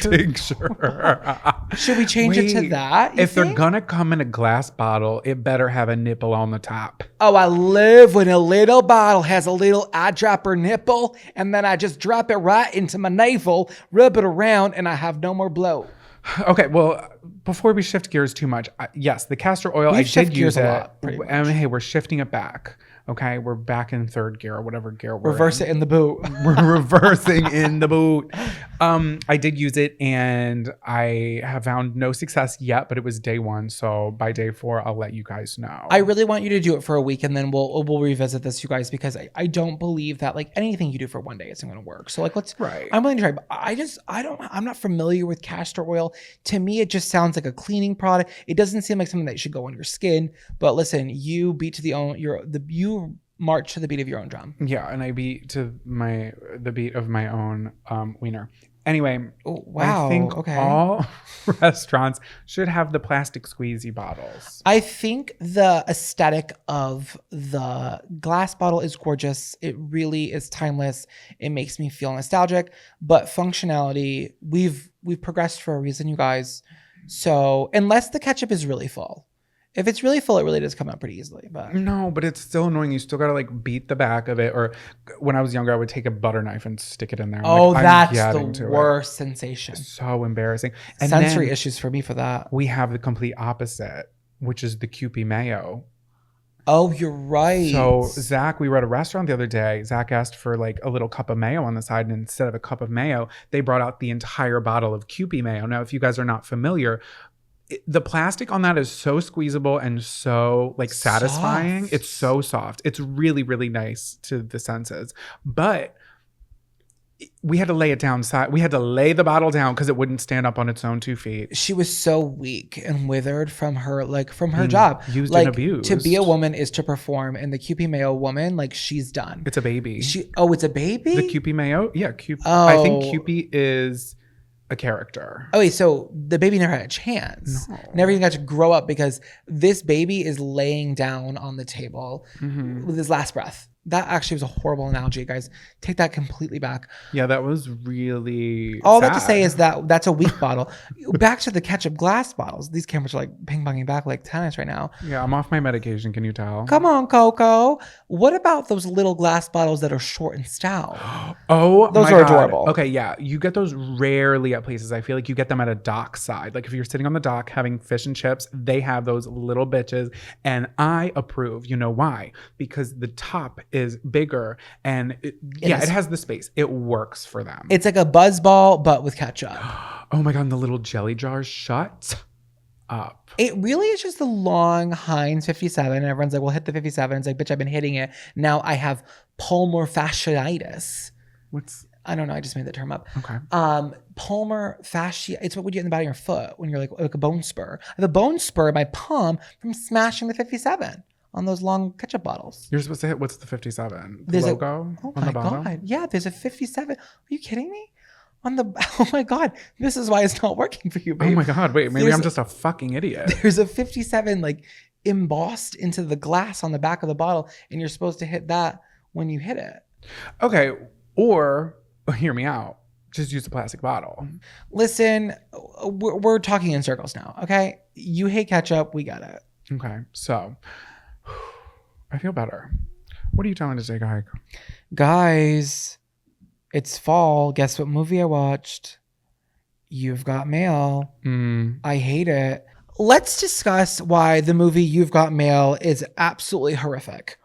Speaker 2: Should we change it to that?
Speaker 1: If they're gonna come in a glass bottle, it better have a nipple on the top.
Speaker 2: Oh, I live when a little bottle has a little eyedropper nipple, and then I just drop it right into my navel, rub it around, and I have no more bloat.
Speaker 1: Okay, well, before we shift gears too much, yes, the castor oil, I did use it.
Speaker 2: Lot,
Speaker 1: and hey, we're shifting it back. Okay, we're back in 3rd gear or whatever gear we're
Speaker 2: Reverse it in the boot.
Speaker 1: We're reversing in the boot. I did use it and I have found no success yet, but it was day 1. So by day 4, I'll let you guys know.
Speaker 2: I really want you to do it for a week and then we'll revisit this, you guys, because I don't believe that like anything you do for one day isn't going to work. So like, I'm willing to try, but I'm not familiar with castor oil. To me, it just sounds like a cleaning product. It doesn't seem like something that should go on your skin, but listen, you beat to you march to the beat of your own drum.
Speaker 1: Yeah, and I beat to the beat of my own wiener. Anyway,
Speaker 2: wow.
Speaker 1: I think all restaurants should have the plastic squeezy bottles.
Speaker 2: I think the aesthetic of the glass bottle is gorgeous. It really is timeless. It makes me feel nostalgic, but functionality, we've progressed for a reason, you guys. So unless the ketchup is really full. If it's really full, it really does come out pretty easily. But
Speaker 1: no, but it's still annoying. You still gotta like beat the back of it. Or when I was younger, I would take a butter knife and stick it in there.
Speaker 2: That's the worst sensation.
Speaker 1: So embarrassing. And
Speaker 2: sensory issues for me for that.
Speaker 1: We have the complete opposite, which is the Kewpie mayo.
Speaker 2: Oh, you're right.
Speaker 1: So Zach, we were at a restaurant the other day. Zach asked for like a little cup of mayo on the side, and instead of a cup of mayo, they brought out the entire bottle of Kewpie mayo. Now, if you guys are not familiar, the plastic on that is so squeezable and so like satisfying. It's so soft. It's really, really nice to the senses. But we had to lay it down. We had to lay the bottle down because it wouldn't stand up on its own 2 feet.
Speaker 2: She was so weak and withered from her job.
Speaker 1: Used and abused.
Speaker 2: To be a woman is to perform, and the Kewpie mayo woman, like she's done.
Speaker 1: It's a baby.
Speaker 2: It's a baby?
Speaker 1: The Kewpie mayo? Yeah. I think Kewpie is a character.
Speaker 2: Oh, wait, so the baby never had a chance. No. Never even got to grow up because this baby is laying down on the table with his last breath. That actually was a horrible analogy, guys. Take that completely back.
Speaker 1: Yeah, that was really
Speaker 2: all
Speaker 1: sad.
Speaker 2: That to say is that's a weak bottle. Back to the ketchup glass bottles. These cameras are like ping-ponging back like tennis right now.
Speaker 1: Yeah, I'm off my medication. Can you tell?
Speaker 2: Come on, Coco. What about those little glass bottles that are short and stout?
Speaker 1: Oh,
Speaker 2: those are adorable.
Speaker 1: Okay, yeah. You get those rarely at places. I feel like you get them at a dock side. Like if you're sitting on the dock having fish and chips, they have those little bitches. And I approve. You know why? Because the top is bigger and it has the space. It works for them.
Speaker 2: It's like a buzz ball but with ketchup.
Speaker 1: Oh my god, and the little jelly jars shut up.
Speaker 2: It really is just the long Heinz 57 and everyone's like, well, hit the 57. It's like, bitch, I've been hitting it. Now I have palmar fasciitis. I don't know. I just made that term up.
Speaker 1: Okay.
Speaker 2: Palmar fascia. It's what we get in the bottom of your foot when you're like a bone spur. I have a bone spur in my palm from smashing the 57 on those long ketchup bottles.
Speaker 1: You're supposed to hit, what's the 57? The logo
Speaker 2: on
Speaker 1: the bottom?
Speaker 2: God. Yeah, there's a 57. Are you kidding me? Oh my God, this is why it's not working for you, babe.
Speaker 1: Oh my God, wait, maybe
Speaker 2: There's-
Speaker 1: I'm just a fucking idiot.
Speaker 2: There's a 57 like embossed into the glass on the back of the bottle, and you're supposed to hit that when you hit it.
Speaker 1: Okay, or hear me out. Just use a plastic bottle.
Speaker 2: Listen, we're talking in circles now, okay? You hate ketchup, we got it.
Speaker 1: Okay, so I feel better. What are you telling to take a hike?
Speaker 2: Guys, it's fall. Guess what movie I watched? You've Got Mail. I hate it. Let's discuss why the movie You've Got Mail is absolutely horrific.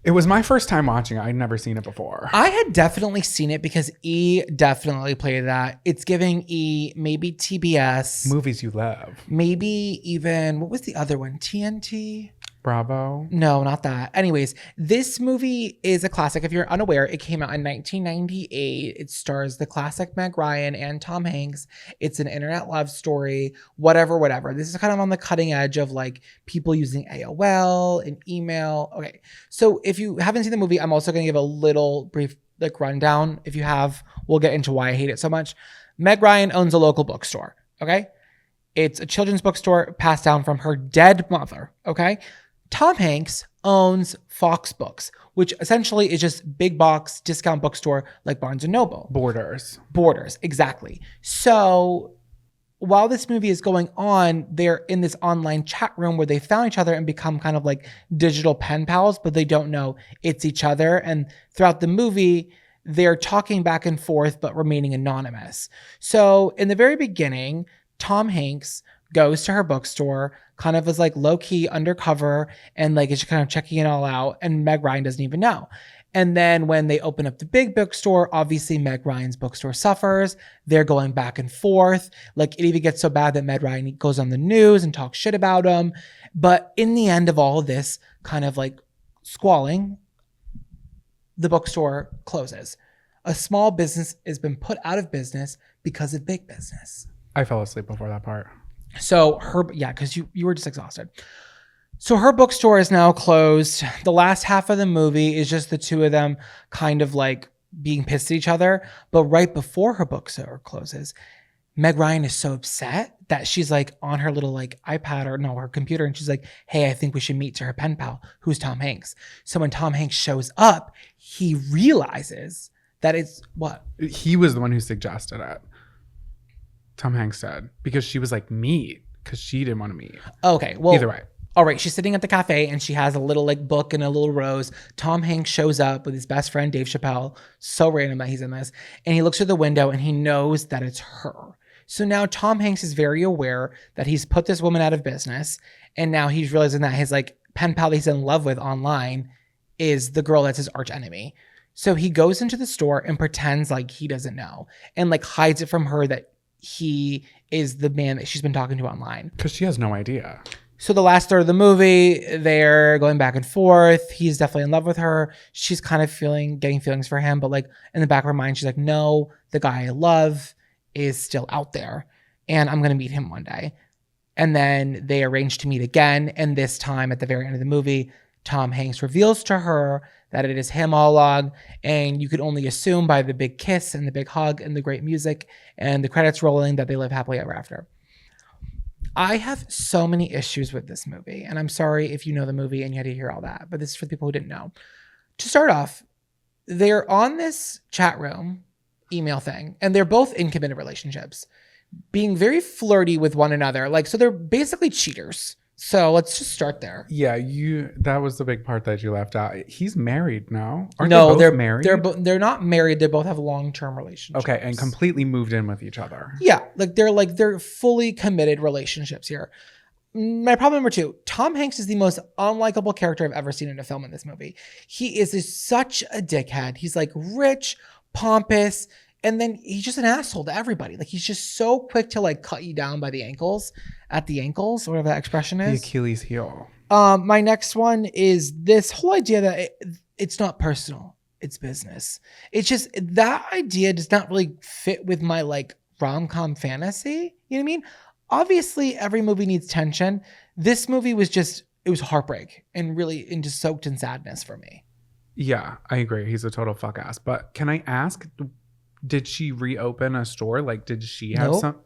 Speaker 1: It was my first time watching it. I'd never seen it before.
Speaker 2: I had definitely seen it because E definitely played that. It's giving E maybe TBS.
Speaker 1: Movies you love.
Speaker 2: Maybe even, what was the other one? TNT?
Speaker 1: Bravo.
Speaker 2: No, not that. Anyways, this movie is a classic. If you're unaware, it came out in 1998. It stars the classic Meg Ryan and Tom Hanks. It's an internet love story, whatever. This is kind of on the cutting edge of like people using AOL and email. Okay. So if you haven't seen the movie, I'm also going to give a little brief like rundown. If you have, we'll get into why I hate it so much. Meg Ryan owns a local bookstore. Okay. It's a children's bookstore passed down from her dead mother. Okay. Tom Hanks owns Fox Books, which essentially is just big box discount bookstore like Barnes & Noble.
Speaker 1: Borders,
Speaker 2: exactly. So while this movie is going on, they're in this online chat room where they found each other and become kind of like digital pen pals, but they don't know it's each other. And throughout the movie, they're talking back and forth, but remaining anonymous. So in the very beginning, Tom Hanks goes to her bookstore, kind of as like low key undercover, and like is just kind of checking it all out. And Meg Ryan doesn't even know. And then when they open up the big bookstore, obviously Meg Ryan's bookstore suffers. They're going back and forth. Like it even gets so bad that Meg Ryan goes on the news and talks shit about him. But in the end of all of this kind of like squalling, the bookstore closes. A small business has been put out of business because of big business.
Speaker 1: I fell asleep before that part.
Speaker 2: So because you were just exhausted. So her bookstore is now closed. The last half of the movie is just the two of them kind of like being pissed at each other. But right before her bookstore closes, Meg Ryan is so upset that she's like on her little like iPad her computer. And she's like, hey, I think we should meet to her pen pal, who's Tom Hanks. So when Tom Hanks shows up, he realizes that it's what?
Speaker 1: He was the one who suggested it. Tom Hanks said, because she was like, meet, because she didn't want to meet.
Speaker 2: Okay, well,
Speaker 1: either way.
Speaker 2: All right, she's sitting at the cafe and she has a little like book and a little rose. Tom Hanks shows up with his best friend, Dave Chappelle. So random that he's in this. And he looks through the window and he knows that it's her. So now Tom Hanks is very aware that he's put this woman out of business. And now he's realizing that his like pen pal that he's in love with online is the girl that's his arch enemy. So he goes into the store and pretends like he doesn't know and like hides it from her that he is the man that she's been talking to online.
Speaker 1: Because she has no idea.
Speaker 2: So the last third of the movie, they're going back and forth. He's definitely in love with her. She's kind of getting feelings for him. But like in the back of her mind, she's like, no, the guy I love is still out there. And I'm going to meet him one day. And then they arrange to meet again. And this time at the very end of the movie, Tom Hanks reveals to her that it is him all along. And you could only assume by the big kiss and the big hug and the great music and the credits rolling that they live happily ever after. I have so many issues with this movie. And I'm sorry if you know the movie and you had to hear all that. But this is for the people who didn't know. To start off, they're on this chat room email thing. And they're both in committed relationships. Being very flirty with one another. Like, so they're basically cheaters. So let's just start there.
Speaker 1: Yeah, that was the big part that you left out. He's married now.
Speaker 2: No,
Speaker 1: they're married.
Speaker 2: They're not married. They both have long-term relationships.
Speaker 1: Okay, and completely moved in with each other.
Speaker 2: Yeah, they're fully committed relationships here. My problem number 2, Tom Hanks is the most unlikable character I've ever seen in a film in this movie. He is such a dickhead. He's like rich, pompous, and then he's just an asshole to everybody. Like he's just so quick to like cut you down by the ankles, or whatever that expression is.
Speaker 1: The Achilles heel.
Speaker 2: My next one is this whole idea that it's not personal, it's business. It's just that idea does not really fit with my like rom-com fantasy. You know what I mean? Obviously, every movie needs tension. This movie was it was heartbreak and just soaked in sadness for me.
Speaker 1: Yeah, I agree. He's a total fuck ass. But can I ask, did she reopen a store? Like, did she have
Speaker 2: Nope.
Speaker 1: some?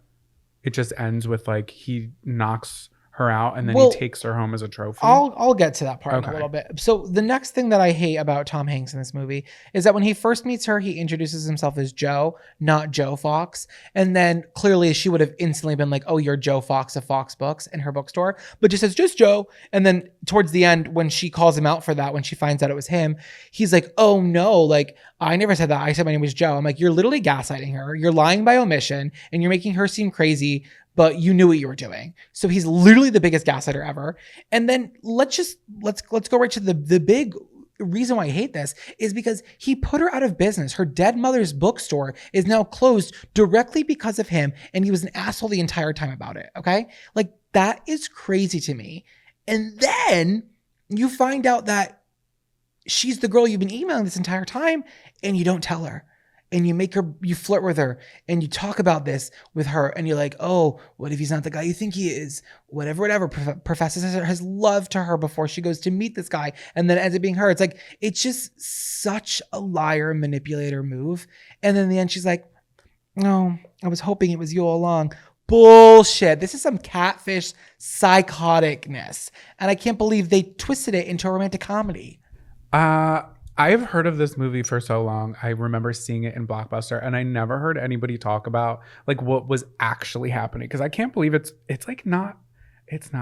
Speaker 1: It just ends with like he knocks her out and then
Speaker 2: Well,
Speaker 1: he takes her home as a trophy.
Speaker 2: I'll get to that part in a
Speaker 1: Okay.
Speaker 2: little bit. So the next thing that I hate about Tom Hanks in this movie is that when he first meets her, he introduces himself as Joe, not Joe Fox. And then clearly she would have instantly been like, oh, you're Joe Fox of Fox Books in her bookstore, but just says just Joe. And then towards the end, when she calls him out for that, when she finds out it was him, he's like, oh no, like I never said that. I said my name was Joe. I'm like, you're literally gaslighting her. You're lying by omission and you're making her seem crazy, but you knew what you were doing. So he's literally the biggest gaslighter ever. And then let's go right to the big reason why I hate this is because he put her out of business. Her dead mother's bookstore is now closed directly because of him. And he was an asshole the entire time about it. Okay. Like that is crazy to me. And then you find out that she's the girl you've been emailing this entire time and you don't tell her. And you flirt with her and you talk about this with her and you're like, oh, what if he's not the guy you think he is? Whatever. Professes his love to her before she goes to meet this guy and then ends up being her. It's like, it's just such a liar manipulator move. And then in the end, she's like, no, I was hoping it was you all along. Bullshit. This is some catfish psychoticness. And I can't believe they twisted it into a romantic comedy.
Speaker 1: I've heard of this movie for so long. I remember seeing it in Blockbuster and I never heard anybody talk about like what was actually happening. Cause I can't believe it's not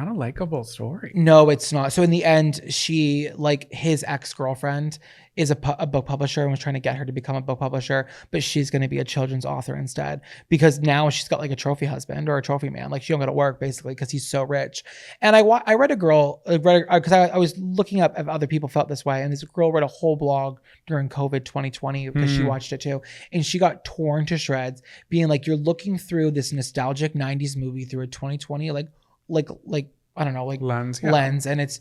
Speaker 1: a likable story.
Speaker 2: No, it's not. So in the end, she, like his ex-girlfriend is a book publisher and was trying to get her to become a book publisher, but she's going to be a children's author instead because now she's got like a trophy husband or a trophy man. Like she don't go to work basically because he's so rich. And I read because I was looking up if other people felt this way. And this girl read a whole blog during COVID 2020 because she watched it too. And she got torn to shreds being like, you're looking through this nostalgic 90s movie through a 2020, like I don't know, like
Speaker 1: lens,
Speaker 2: and it's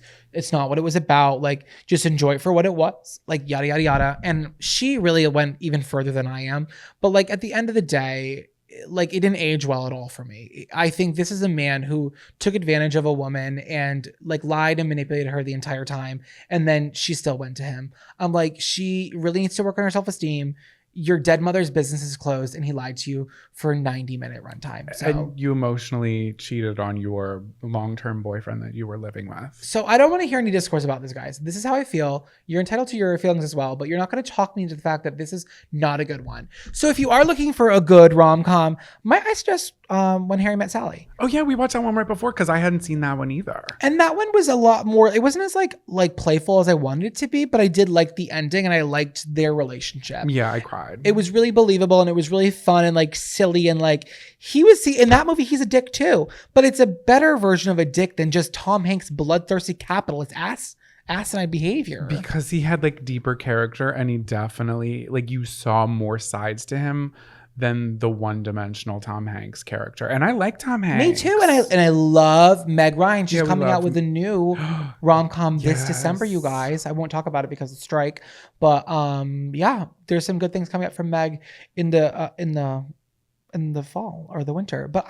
Speaker 2: not what it was about. Like just enjoy it for what it was, like yada yada yada. And she really went even further than I am. But like at the end of the day, like it didn't age well at all for me. I think this is a man who took advantage of a woman and like lied and manipulated her the entire time, and then she still went to him. I'm like, she really needs to work on her self-esteem. Your dead mother's business is closed and he lied to you for a 90-minute runtime. So
Speaker 1: and you emotionally cheated on your long-term boyfriend that you were living with.
Speaker 2: So I don't want to hear any discourse about this, guys. This is how I feel. You're entitled to your feelings as well, but you're not going to talk me into the fact that this is not a good one. So if you are looking for a good rom-com, might I suggest When Harry Met Sally?
Speaker 1: Oh yeah, we watched that one right before because I hadn't seen that one either.
Speaker 2: And that one was a lot more, it wasn't as like playful as I wanted it to be, but I did like the ending and I liked their relationship.
Speaker 1: Yeah, I cried.
Speaker 2: It was really believable and it was really fun and like silly and like in that movie, he's a dick too, but it's a better version of a dick than just Tom Hanks' bloodthirsty capitalist asinine behavior.
Speaker 1: Because he had like deeper character and he definitely like you saw more sides to him than the one-dimensional Tom Hanks character. And I like Tom Hanks.
Speaker 2: Me too. And I love Meg Ryan. She's coming out with a new rom-com this December, you guys. I won't talk about it because of strike. But yeah, there's some good things coming up from Meg in the fall or the winter. But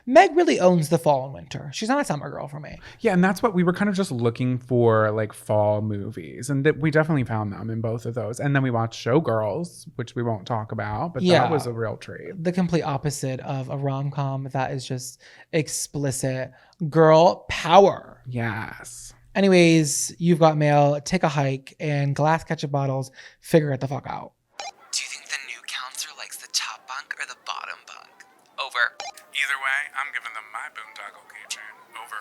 Speaker 2: Meg really owns the fall and winter. She's not a summer girl for me.
Speaker 1: Yeah, and that's what we were kind of just looking for, like fall movies. And we definitely found them in both of those. And then we watched Showgirls, which we won't talk about, but that was a real treat.
Speaker 2: The complete opposite of a rom-com that is just explicit girl power.
Speaker 1: Yes.
Speaker 2: Anyways, you've got mail, take a hike, and glass ketchup bottles, figure it the fuck out.
Speaker 3: Do you think the new counselor likes the top bunk or the bottom bunk? Over.
Speaker 1: Either way, I'm giving them my boondoggle keychain. Over.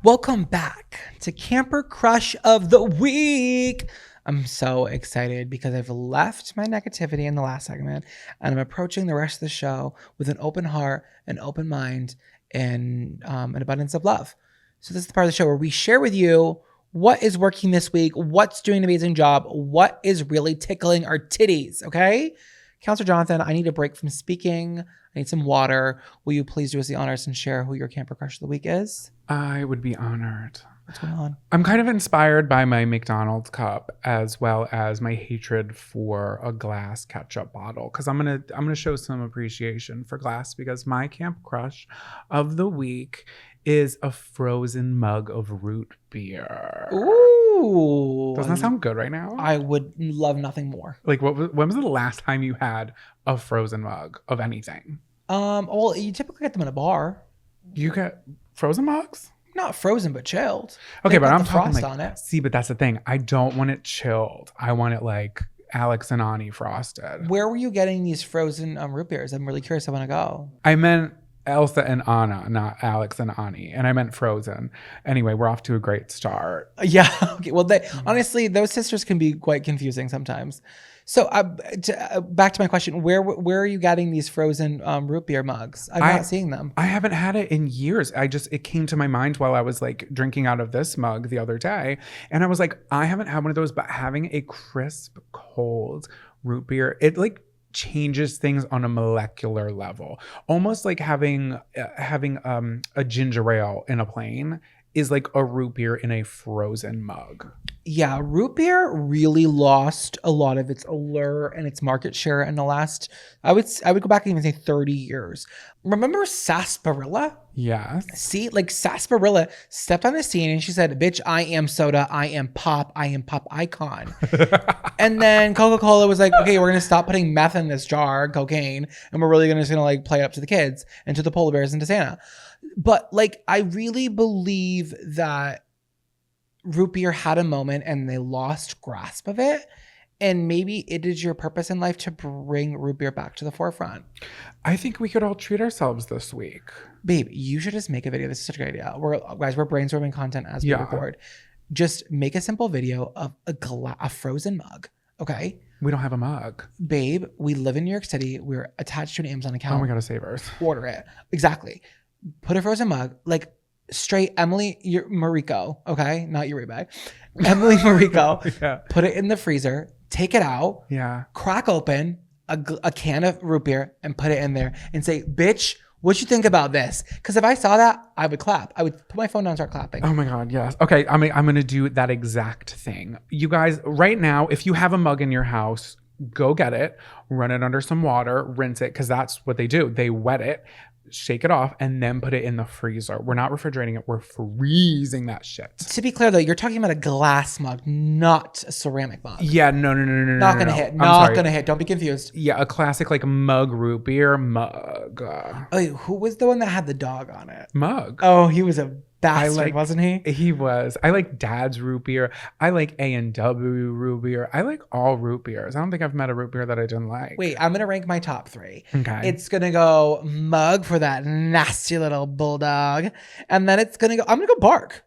Speaker 2: Welcome back to Camper Crush of the Week. I'm so excited because I've left my negativity in the last segment and I'm approaching the rest of the show with an open heart, an open mind, and an abundance of love. So this is the part of the show where we share with you what is working this week, what's doing an amazing job, what is really tickling our titties, okay? Counselor Jonathan, I need a break from speaking. I need some water. Will you please do us the honors and share who your Camper Crush of the Week is?
Speaker 1: I would be honored.
Speaker 2: What's going on?
Speaker 1: I'm kind of inspired by my McDonald's cup as well as my hatred for a glass ketchup bottle because I'm gonna show some appreciation for glass because my Camp Crush of the week is a frozen mug of root beer.
Speaker 2: Ooh. Ooh.
Speaker 1: Doesn't that sound good right now?
Speaker 2: I would love nothing more.
Speaker 1: Like, when was the last time you had a frozen mug of anything?
Speaker 2: Well, you typically get them in a bar.
Speaker 1: You get frozen mugs?
Speaker 2: Not frozen, but chilled.
Speaker 1: Okay,
Speaker 2: They've
Speaker 1: but
Speaker 2: got
Speaker 1: I'm
Speaker 2: the
Speaker 1: talking
Speaker 2: frost
Speaker 1: like,
Speaker 2: on it.
Speaker 1: see, but that's the thing. I don't want it chilled. I want it like Alex and Ani frosted.
Speaker 2: Where were you getting these frozen root beers? I'm really curious. I want to go.
Speaker 1: I meant Elsa and Anna, not Alex and Ani. And I meant frozen. Anyway, we're off to a great start.
Speaker 2: Yeah. Okay. Well, honestly, those sisters can be quite confusing sometimes. So back to my question, where are you getting these frozen root beer mugs? I'm not seeing them.
Speaker 1: I haven't had it in years. It came to my mind while I was like drinking out of this mug the other day. And I was like, I haven't had one of those, but having a crisp, cold root beer, it like changes things on a molecular level. Almost like having a ginger ale in a plane is like a root beer in a frozen mug.
Speaker 2: Yeah, root beer really lost a lot of its allure and its market share in the last, I would go back and even say 30 years. Remember Sarsaparilla?
Speaker 1: Yes.
Speaker 2: See, like Sarsaparilla stepped on the scene and she said, bitch, I am soda, I am pop icon. And then Coca-Cola was like, okay, we're going to stop putting meth in this jar, cocaine, and we're really just going to like play it up to the kids and to the polar bears and to Santa. But like, I really believe that root beer had a moment and they lost grasp of it. And maybe it is your purpose in life to bring root beer back to the forefront.
Speaker 1: I think we could all treat ourselves this week.
Speaker 2: Babe, you should just make a video. This is such a good idea. We're brainstorming content as we record. Just make a simple video of a frozen mug. Okay.
Speaker 1: We don't have a mug.
Speaker 2: Babe, we live in New York City. We're attached to an Amazon account.
Speaker 1: Oh my God, a Savers.
Speaker 2: Order it. Exactly. Put a frozen mug, like straight Emily Mariko, okay? Not Uribe. Emily Mariko.
Speaker 1: Yeah.
Speaker 2: Put it in the freezer, take it out,
Speaker 1: yeah,
Speaker 2: crack open a can of root beer and put it in there and say, bitch, what you think about this? Because if I saw that, I would clap. I would put my phone down and start clapping.
Speaker 1: Oh my God, yes. Okay, I'm going to do that exact thing. You guys, right now, if you have a mug in your house, go get it, run it under some water, rinse it, because that's what they do. They wet it, shake it off, and then put it in the freezer. We're not refrigerating it. We're freezing that shit.
Speaker 2: To be clear, though, you're talking about a glass mug, not a ceramic mug.
Speaker 1: Yeah, no.
Speaker 2: Not gonna hit. Not gonna hit. Don't be confused.
Speaker 1: Yeah, a classic like mug root beer mug.
Speaker 2: Oh, who was the one that had the dog on it?
Speaker 1: Mug.
Speaker 2: Oh, he was a bastard, wasn't he?
Speaker 1: He was. I like Dad's root beer. I like A&W root beer. I like all root beers. I don't think I've met a root beer that I didn't like.
Speaker 2: Wait, I'm gonna rank my top 3.
Speaker 1: Okay.
Speaker 2: It's gonna go mug for that nasty little bulldog, and then I'm gonna go bark.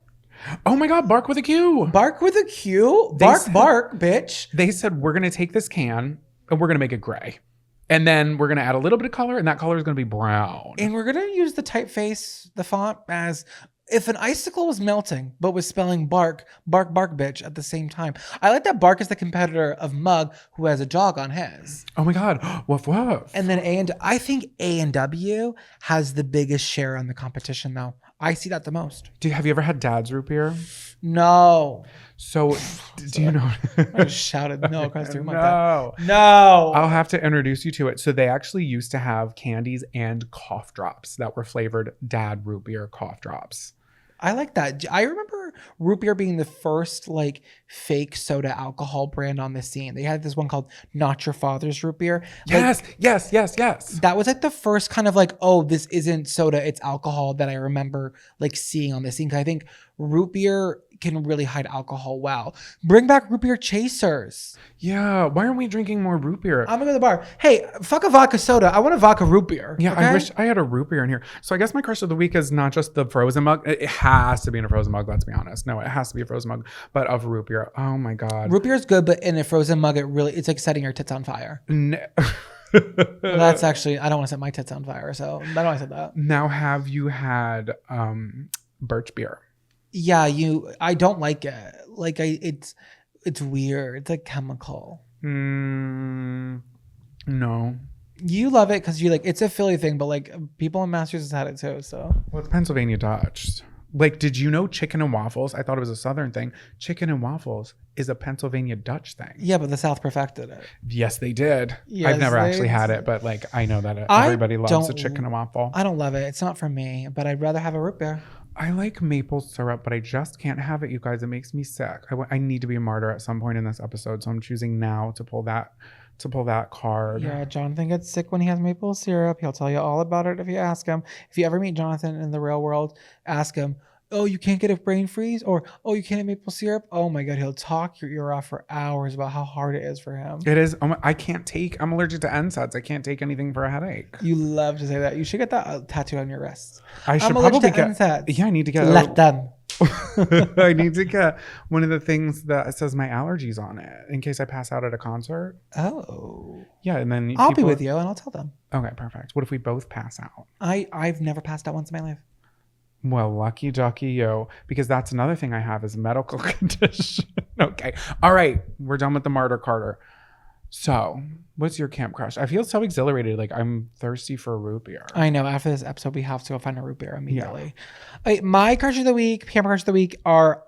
Speaker 1: Oh my God, bark with a Q.
Speaker 2: Bark with a Q. Bark, bitch.
Speaker 1: They said we're gonna take this can and we're gonna make it gray. And then we're going to add a little bit of color, and that color is going to be brown.
Speaker 2: And we're going to use the typeface, the font, as if an icicle was melting, but was spelling bark, bitch at the same time. I like that bark is the competitor of Mug, who has a dog on his.
Speaker 1: Oh my God. Woof, woof.
Speaker 2: And then I think A&W has the biggest share on the competition, though. I see that the most.
Speaker 1: Have you ever had Dad's root beer?
Speaker 2: No.
Speaker 1: So, do you know?
Speaker 2: I just shouted no across the room like
Speaker 1: No.
Speaker 2: that. No.
Speaker 1: I'll have to introduce you to it. So they actually used to have candies and cough drops that were flavored Dad root beer cough drops.
Speaker 2: I like that. I remember root beer being the first like fake soda alcohol brand on the scene. They had this one called Not Your Father's Root Beer.
Speaker 1: Yes.
Speaker 2: That was like the first kind of like, oh, this isn't soda, it's alcohol that I remember like seeing on the scene. 'Cause I think root beer can really hide alcohol well. Bring back root beer chasers.
Speaker 1: Yeah. Why aren't we drinking more root beer?
Speaker 2: I'm gonna go to the bar. Hey, fuck a vodka soda. I want a vodka root beer.
Speaker 1: Yeah,
Speaker 2: okay?
Speaker 1: I wish I had a root beer in here. So I guess my crush of the week is not just the frozen mug. It has to be in a frozen mug, let's be honest. No, it has to be a frozen mug, but of root beer. Oh my God.
Speaker 2: Root beer is good, but in a frozen mug, it's like setting your tits on fire.
Speaker 1: No.
Speaker 2: Well, that's actually, I don't want to set my tits on fire, so I don't want to say that.
Speaker 1: Now, have you had birch beer?
Speaker 2: Yeah, I don't like it. Like it's weird. It's like chemical.
Speaker 1: No.
Speaker 2: You love it because you like, it's a Philly thing, but like people in Massachusetts had it too. So
Speaker 1: Well, it's Pennsylvania Dutch. Like, did you know chicken and waffles? I thought it was a Southern thing. Chicken and waffles is a Pennsylvania Dutch thing.
Speaker 2: yeah, but the South perfected it.
Speaker 1: Yes, they did.
Speaker 2: Yes,
Speaker 1: I've never
Speaker 2: they
Speaker 1: actually had it, but like I know that everybody loves a chicken and waffle.
Speaker 2: I don't love it. It's not for me, but I'd rather have a root beer.
Speaker 1: I like maple syrup, but I just can't have it, you guys. It makes me sick. I need to be a martyr at some point in this episode, so I'm choosing now to pull that card.
Speaker 2: Yeah, Jonathan gets sick when he has maple syrup. He'll tell you all about it if you ask him. If you ever meet Jonathan in the real world, ask him, oh, you can't get a brain freeze? Or, oh, you can't have maple syrup? Oh my God, he'll talk your ear off for hours about how hard it is for him.
Speaker 1: It is. I'm allergic to NSAIDs. I can't take anything for a headache.
Speaker 2: You love to say that. You should get that tattoo on your wrist.
Speaker 1: I should
Speaker 2: I'm allergic
Speaker 1: probably
Speaker 2: to
Speaker 1: get.
Speaker 2: NSAIDs.
Speaker 1: Yeah, I need to get.
Speaker 2: Let them.
Speaker 1: I need to get one of the things that says my allergies on it in case I pass out at a concert.
Speaker 2: Oh.
Speaker 1: Yeah, and then
Speaker 2: I'll be with you and I'll tell them.
Speaker 1: Okay, perfect. What if we both pass out?
Speaker 2: I've never passed out once in my life.
Speaker 1: Well, lucky ducky yo, because that's another thing I have is a medical condition. Okay. All right. We're done with the Martyr Carter. So, what's your camp crush? I feel so exhilarated. Like I'm thirsty for a root beer.
Speaker 2: I know. After this episode, we have to go find a root beer immediately. Yeah. My crush of the week, camp crush of the week are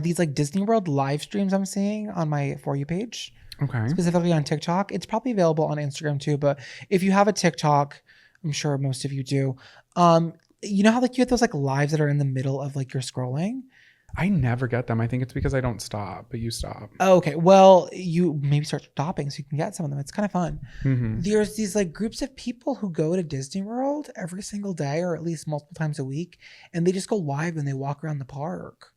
Speaker 2: these like Disney World live streams I'm seeing on my For You page.
Speaker 1: Okay.
Speaker 2: Specifically on TikTok. It's probably available on Instagram too. But if you have a TikTok, I'm sure most of you do. You know how like you get those like lives that are in the middle of like your scrolling?
Speaker 1: I never get them. I think it's because I don't stop, but you stop.
Speaker 2: Oh, okay. Well, you maybe start stopping so you can get some of them. It's kind of fun.
Speaker 1: Mm-hmm.
Speaker 2: There's these like groups of people who go to Disney World every single day or at least multiple times a week. And they just go live and they walk around the park.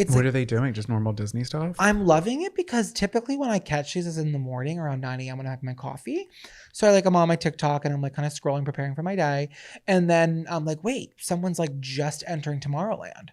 Speaker 1: What are they doing? Just normal Disney stuff?
Speaker 2: I'm loving it because typically when I catch these is in the morning around 9 a.m. when I have my coffee. So I'm on my TikTok and I'm like kind of scrolling, preparing for my day. And then I'm like, wait, someone's like just entering Tomorrowland.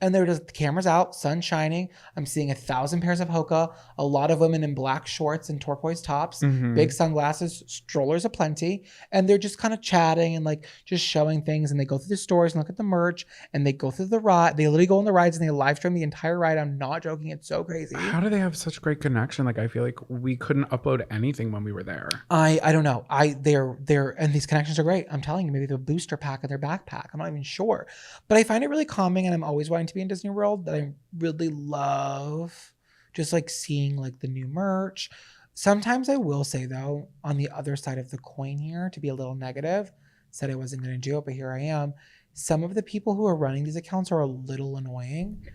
Speaker 2: And they're just the cameras out, sun shining. I'm seeing 1,000 pairs of hoka, a lot of women in black shorts and turquoise tops, big sunglasses, strollers aplenty. And they're just kind of chatting and like just showing things. And they go through the stores and look at the merch and they go through the ride. They literally go on the rides and they live stream the entire ride. I'm not joking. It's so crazy.
Speaker 1: How do they have such great connection? Like I feel like we couldn't upload anything when we were there.
Speaker 2: I don't know. They're and these connections are great. I'm telling you, maybe the booster pack in their backpack. I'm not even sure. But I find it really calming and I'm always wanting to be in Disney World, that I really love just like seeing like the new merch. Sometimes I will say though, on the other side of the coin here, to be a little negative, said I wasn't going to do it, but here I am. Some of the people who are running these accounts are a little annoying.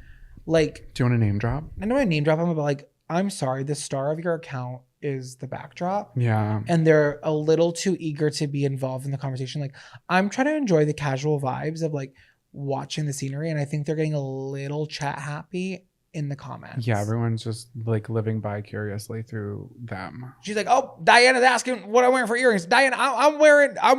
Speaker 2: Like,
Speaker 1: do you want to name drop?
Speaker 2: I don't want to name drop them, but like, I'm sorry, the star of your account is the backdrop.
Speaker 1: Yeah.
Speaker 2: And they're a little too eager to be involved in the conversation. Like, I'm trying to enjoy the casual vibes of like watching the scenery, and I think they're getting a little chat happy in the comments.
Speaker 1: Yeah, everyone's just like living vicariously through them.
Speaker 2: She's like, "Oh, Diana's asking what I'm wearing for earrings. Diana, I'm wearing the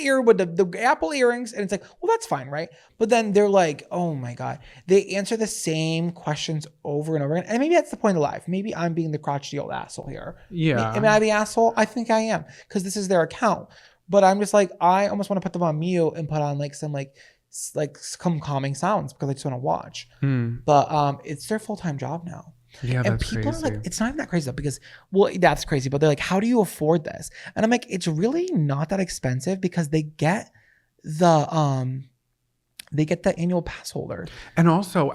Speaker 2: ear with the apple earrings," and it's like, well, that's fine, right? But then they're like, "Oh my God," they answer the same questions over and over again, and maybe that's the point of life. Maybe I'm being the crotchety old asshole here.
Speaker 1: Yeah,
Speaker 2: am I the asshole? I think I am because this is their account. But I'm just like, I almost want to put them on mute and put on like some calming sounds because I just want to watch. But it's their full-time job now.
Speaker 1: Yeah,
Speaker 2: and
Speaker 1: that's
Speaker 2: people
Speaker 1: crazy.
Speaker 2: are like, it's not even that crazy though, because that's crazy. But they're like, how do you afford this? And I'm like, it's really not that expensive because they get the annual pass holder.
Speaker 1: And also,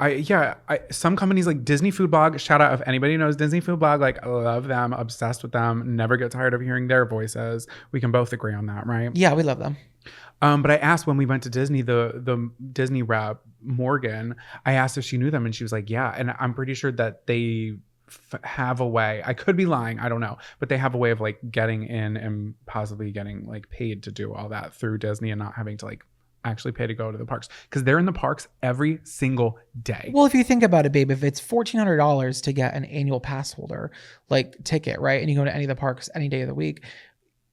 Speaker 1: some companies like Disney Food Blog, shout out if anybody knows Disney Food Blog, like I love them, obsessed with them, never get tired of hearing their voices. We can both agree on that, right?
Speaker 2: Yeah, we love them.
Speaker 1: But I asked when we went to Disney, the Disney rep, Morgan, I asked if she knew them and she was like, yeah. And I'm pretty sure that they have a way, I could be lying, I don't know, but they have a way of like getting in and possibly getting like paid to do all that through Disney and not having to like actually pay to go to the parks because they're in the parks every single day.
Speaker 2: Well, if you think about it, babe, if it's $1,400 to get an annual pass holder like ticket, right, and you go to any of the parks any day of the week,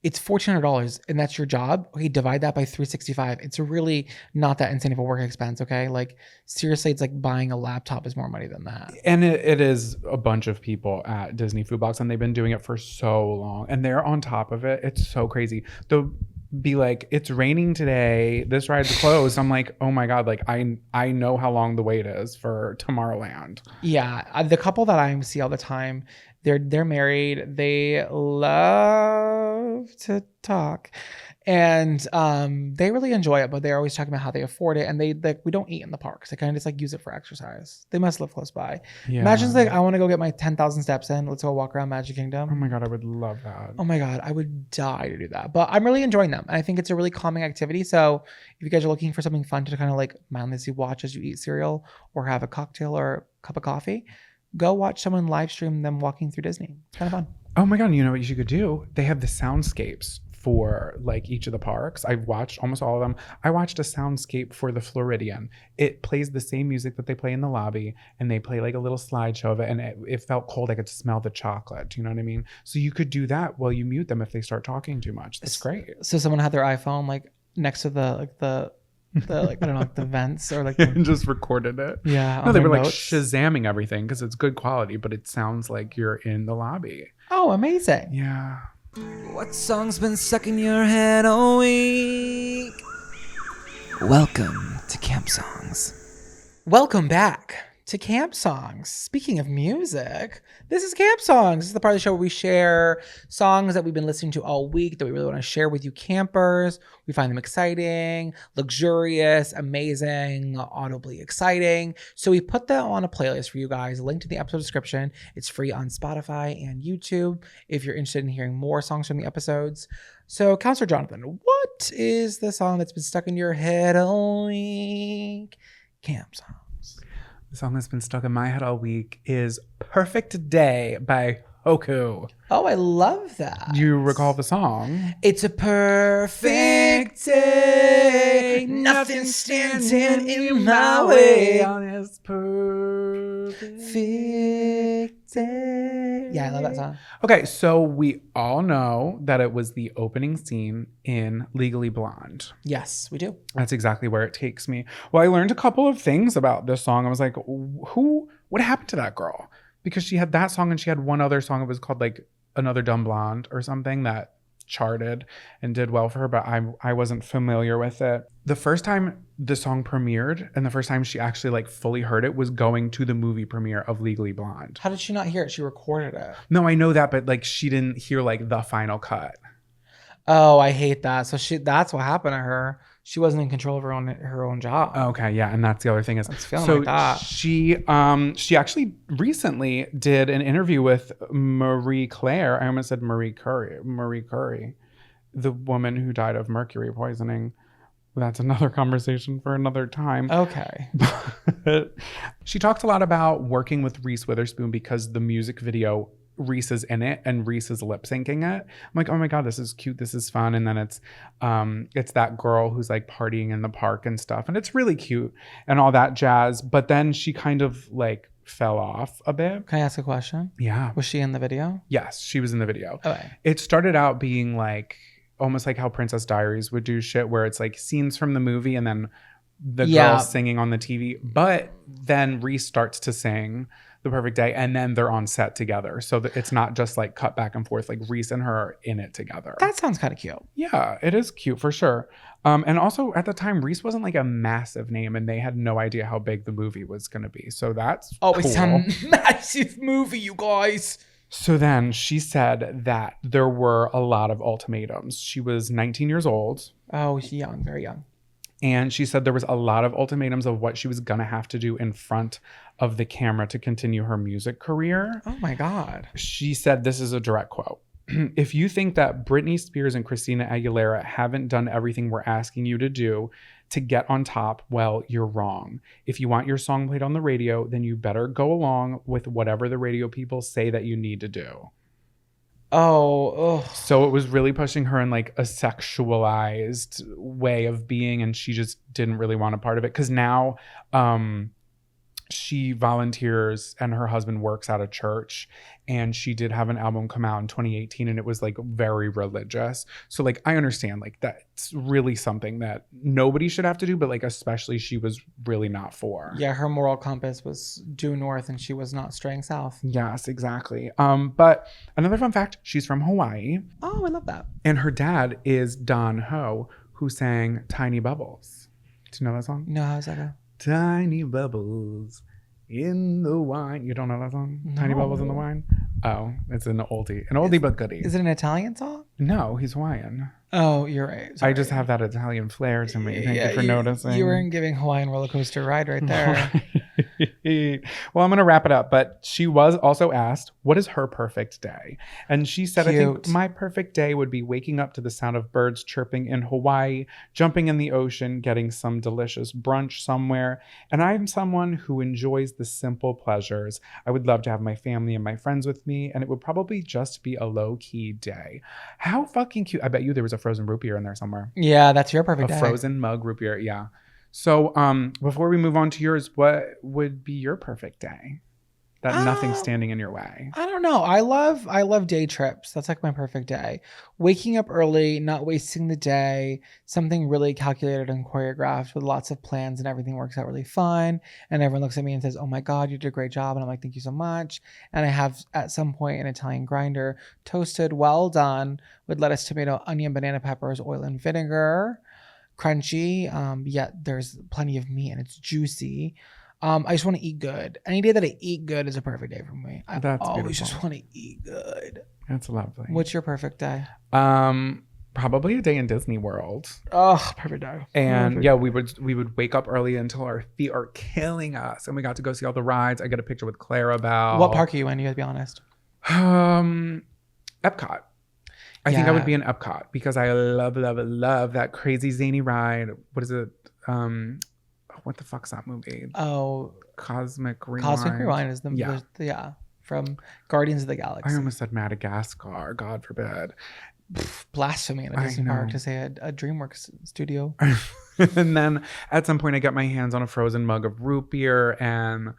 Speaker 2: it's $1,400 and that's your job. Okay, divide that by 365. It's really not that insane of a work expense. Okay, like seriously, it's like buying a laptop is more money than that.
Speaker 1: And it is a bunch of people at Disney Food Box and they've been doing it for so long and they're on top of it. It's so crazy. Be like, it's raining today, this ride's closed. I'm like, oh my God, like I know how long the wait is for Tomorrowland.
Speaker 2: Yeah, the couple that I see all the time, they're married, they love to talk, And they really enjoy it, but they're always talking about how they afford it. And they like, we don't eat in the parks. They kind of just like use it for exercise. They must live close by.
Speaker 1: Yeah.
Speaker 2: Imagine like, I want to go get my 10,000 steps in. Let's go walk around Magic Kingdom.
Speaker 1: Oh my God, I would love that.
Speaker 2: Oh my God, I would die to do that. But I'm really enjoying them. And I think it's a really calming activity. So if you guys are looking for something fun to kind of like mindlessly watch as you eat cereal or have a cocktail or a cup of coffee, go watch someone live stream them walking through Disney. It's kind of fun.
Speaker 1: Oh my God, you know what you could do? They have the soundscapes for like each of the parks. I've watched almost all of them. I watched a soundscape for the Floridian. It plays the same music that they play in the lobby, and they play like a little slideshow of it, and it felt cold. I could smell the chocolate. Do you know what I mean? So you could do that while you mute them if they start talking too much. That's great.
Speaker 2: So someone had their iPhone like next to the like I don't know, like the vents or like
Speaker 1: And just recorded it.
Speaker 2: yeah.
Speaker 1: No,
Speaker 2: on
Speaker 1: they
Speaker 2: their
Speaker 1: were like
Speaker 2: notes.
Speaker 1: Shazamming everything because it's good quality, but it sounds like you're in the lobby.
Speaker 2: Oh, amazing.
Speaker 1: Yeah.
Speaker 3: What song's been stuck in your head all week? Welcome to Camp Songs.
Speaker 2: Welcome back to Camp Songs. Speaking of music, this is Camp Songs. This is the part of the show where we share songs that we've been listening to all week that we really want to share with you campers. We find them exciting, luxurious, amazing, audibly exciting. So we put that on a playlist for you guys. Link to the episode description. It's free on Spotify and YouTube if you're interested in hearing more songs from the episodes. So, Counselor Jonathan, what is the song that's been stuck in your head all week? Camp Songs.
Speaker 1: The song that's been stuck in my head all week is Perfect Day by Hoku.
Speaker 2: Oh, I love that.
Speaker 1: Do you recall the song?
Speaker 2: It's a perfect day. Nothing stands in my way.
Speaker 1: On this perfect
Speaker 2: day. Yeah, I love that song.
Speaker 1: Okay, so we all know that it was the opening scene in Legally Blonde.
Speaker 2: Yes, we do.
Speaker 1: That's exactly where it takes me. Well, I learned a couple of things about this song. I was like, what happened to that girl? Because she had that song and she had one other song. It was called like Another Dumb Blonde or something that charted and did well for her, but I wasn't familiar with it. The first time the song premiered and the first time she actually like fully heard it was going to the movie premiere of Legally Blonde.
Speaker 2: How did she not hear it? She recorded it.
Speaker 1: No, I know that, but like she didn't hear like the final cut.
Speaker 2: Oh, I hate that. So that's what happened to her. She wasn't in control of her own job.
Speaker 1: Okay, yeah, and that's the other thing is
Speaker 2: It's feeling
Speaker 1: so
Speaker 2: like that.
Speaker 1: she actually recently did an interview with Marie Claire. I almost said Marie Curie, the woman who died of mercury poisoning. That's another conversation for another time.
Speaker 2: Okay.
Speaker 1: But she talks a lot about working with Reese Witherspoon because the music video, Reese is in it and Reese is lip syncing it. I'm like, oh my God, this is cute. This is fun. And then it's that girl who's like partying in the park and stuff. And it's really cute and all that jazz. But then she kind of like fell off a bit.
Speaker 2: Can I ask a question?
Speaker 1: Yeah.
Speaker 2: Was she in the video?
Speaker 1: Yes, she was in the video.
Speaker 2: Okay.
Speaker 1: It started out being like almost like how Princess Diaries would do shit where it's like scenes from the movie and then the girl singing on the TV. But then Reese starts to sing The Perfect Day and then they're on set together. So that it's not just like cut back and forth, like Reese and her are in it together.
Speaker 2: That sounds kind of cute.
Speaker 1: Yeah, it is cute for sure. And also at the time, Reese wasn't like a massive name and they had no idea how big the movie was going to be. So that's cool.
Speaker 2: It's a massive movie, you guys.
Speaker 1: So then she said that there were a lot of ultimatums. She was 19 years old.
Speaker 2: Oh, she's young, very young.
Speaker 1: And she said there was a lot of ultimatums of what she was going to have to do in front of the camera to continue her music career.
Speaker 2: Oh my God.
Speaker 1: She said, this is a direct quote. If you think that Britney Spears and Christina Aguilera haven't done everything we're asking you to do to get on top, well, you're wrong. If you want your song played on the radio, then you better go along with whatever the radio people say that you need to do.
Speaker 2: Oh.
Speaker 1: So it was really pushing her in like a sexualized way of being, and she just didn't really want a part of it. Because now she volunteers and her husband works at a church, and she did have an album come out in 2018 and it was like very religious. So like I understand like that's really something that nobody should have to do, but like especially she was really not for.
Speaker 2: Yeah, her moral compass was due north and she was not straying south.
Speaker 1: Yes, exactly. But another fun fact, she's from Hawaii.
Speaker 2: Oh, I love that.
Speaker 1: And her dad is Don Ho, who sang Tiny Bubbles. Do you know that song?
Speaker 2: No, how's that go?
Speaker 1: Tiny bubbles in the wine. You don't know that song?
Speaker 2: No.
Speaker 1: Tiny bubbles in the wine? Oh, it's an oldie but goodie.
Speaker 2: Is it an Italian song?
Speaker 1: No, he's Hawaiian.
Speaker 2: Oh, you're right.
Speaker 1: I
Speaker 2: Sorry.
Speaker 1: just have that Italian flair to me. Thank you for
Speaker 2: you,
Speaker 1: noticing.
Speaker 2: You weren't giving Hawaiian roller coaster ride right there.
Speaker 1: Well, I'm going to wrap it up. But she was also asked, what is her perfect day? And she said, I think
Speaker 2: Cute.
Speaker 1: my perfect day would be waking up to the sound of birds chirping in Hawaii, jumping in the ocean, getting some delicious brunch somewhere. And I'm someone who enjoys the simple pleasures. I would love to have my family and my friends with me. And it would probably just be a low-key day. How fucking cute. I bet you there was a frozen root beer in there somewhere.
Speaker 2: Yeah, that's your perfect day.
Speaker 1: A frozen mug root beer. Yeah. So before we move on to yours, what would be your perfect day? That nothing's standing in your way.
Speaker 2: I don't know. I love day trips. That's like my perfect day. Waking up early, not wasting the day, something really calculated and choreographed with lots of plans, and everything works out really fun. And everyone looks at me and says, "Oh my God, you did a great job." And I'm like, "Thank you so much." And I have at some point an Italian grinder, toasted, well done, with lettuce, tomato, onion, banana peppers, oil, and vinegar. Crunchy, yet there's plenty of meat and it's juicy. I just want to eat good. Any day that I eat good is a perfect day for me. I
Speaker 1: That's
Speaker 2: always
Speaker 1: beautiful.
Speaker 2: just want to eat good.
Speaker 1: That's lovely.
Speaker 2: What's your perfect day?
Speaker 1: Probably a day in Disney World.
Speaker 2: Oh, perfect day.
Speaker 1: And yeah, we would wake up early until our feet are killing us, and we got to go see all the rides. I got a picture with Clarabelle.
Speaker 2: What park are you in? You gotta be honest.
Speaker 1: Epcot. I think I would be in Epcot because I love that crazy zany ride. What is it? What the fuck's that movie?
Speaker 2: Oh,
Speaker 1: Cosmic Rewind.
Speaker 2: Cosmic Rewind is the from Guardians of the Galaxy.
Speaker 1: I almost said Madagascar. God forbid.
Speaker 2: Blasphemy in a Disney park to say a DreamWorks studio.
Speaker 1: And then at some point I get my hands on a frozen mug of root beer and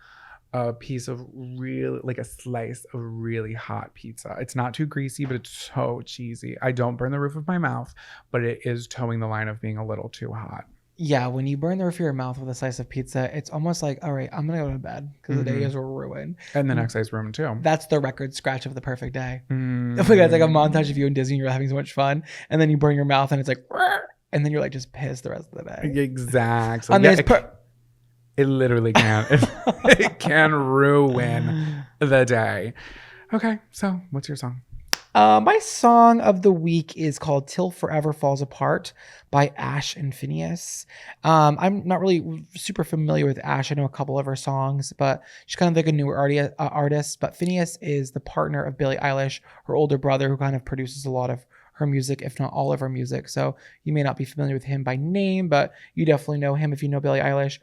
Speaker 1: a piece of a slice of really hot pizza. It's not too greasy, but it's so cheesy. I don't burn the roof of my mouth, but it is towing the line of being a little too hot.
Speaker 2: Yeah, when you burn the roof of your mouth with a slice of pizza, it's almost like, all right, I'm going to go to bed because the day is ruined.
Speaker 1: And the next day's ruined too.
Speaker 2: That's the record scratch of the perfect day. It's like a montage of you in Disney, you're having so much fun, and then you burn your mouth and it's like, and then you're like just pissed the rest of the day.
Speaker 1: Exactly. It literally can. It can ruin the day. Okay, so what's your song?
Speaker 2: My song of the week is called Till Forever Falls Apart by Ash and Phineas. I'm not really super familiar with Ash. I know a couple of her songs, but she's kind of like a newer artist. But Phineas is the partner of Billie Eilish, her older brother, who kind of produces a lot of her music, if not all of her music. So you may not be familiar with him by name, but you definitely know him if you know Billie Eilish.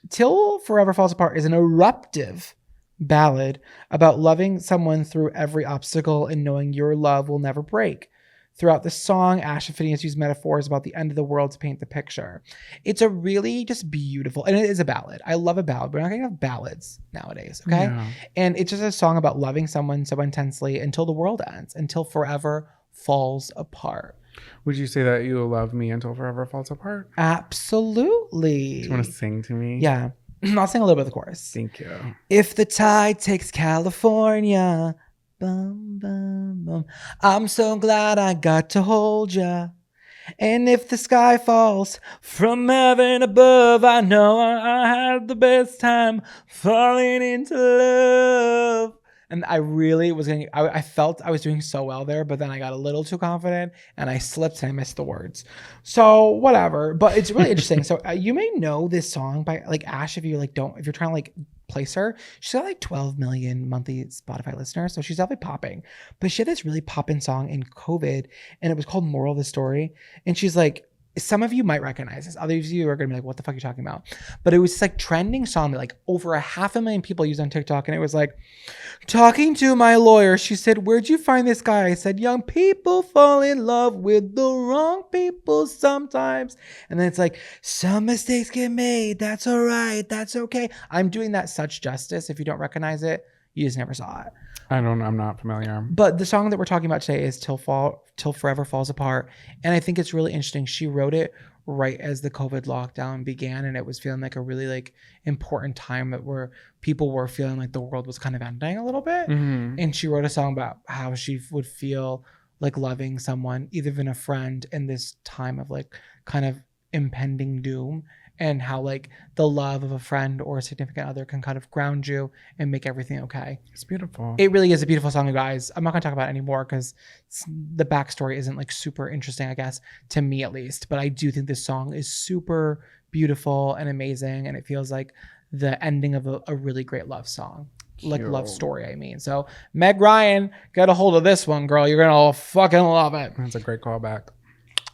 Speaker 2: Till Forever Falls Apart is an eruptive ballad about loving someone through every obstacle and knowing your love will never break. Throughout the song, Ash and Phineas use metaphors about the end of the world to paint the picture. It's a really just beautiful, and it is a ballad. I love a ballad. We're not going to have ballads nowadays, okay? Yeah. And it's just a song about loving someone so intensely until the world ends, until forever falls apart.
Speaker 1: Would you say that you love me until forever falls apart?
Speaker 2: Absolutely.
Speaker 1: Do you want to sing to me?
Speaker 2: Yeah. I'll sing a little bit of the chorus.
Speaker 1: Thank you.
Speaker 2: If the tide takes California, bum, bum, bum, I'm so glad I got to hold ya. And if the sky falls from heaven above, I know I had the best time falling into love. And I really was getting, I felt I was doing so well there, but then I got a little too confident and I slipped and I missed the words. So whatever, but it's really interesting. So you may know this song by like Ash if you like don't, if you're trying to like place her. She's got like 12 million monthly Spotify listeners. So she's definitely popping, but she had this really poppin' song in COVID and it was called Moral of the Story. And she's like, some of you might recognize this. Others of you are going to be like, what the fuck are you talking about? But it was this like trending song that like over 500,000 people used on TikTok. And it was like, talking to my lawyer, she said, where'd you find this guy? I said, young people fall in love with the wrong people sometimes. And then it's like, some mistakes get made. That's all right. That's okay. I'm doing that such justice. If you don't recognize it, you just never saw it.
Speaker 1: I'm not familiar.
Speaker 2: But the song that we're talking about today is Till Forever Falls Apart. And I think it's really interesting. She wrote it right as the COVID lockdown began. And it was feeling like a really like important time where people were feeling like the world was kind of ending a little bit. Mm-hmm. And she wrote a song about how she would feel like loving someone, either even a friend, in this time of like kind of impending doom. and how like the love of a friend or a significant other can kind of ground you and make everything okay.
Speaker 1: It's beautiful.
Speaker 2: It really is a beautiful song, you guys. I'm not gonna talk about it anymore because the backstory isn't like super interesting, I guess, to me at least. But I do think this song is super beautiful and amazing, and it feels like the ending of a really great love song. Like love story, I mean. So Meg Ryan, get a hold of this one, girl. You're gonna fucking love it.
Speaker 1: That's a great callback.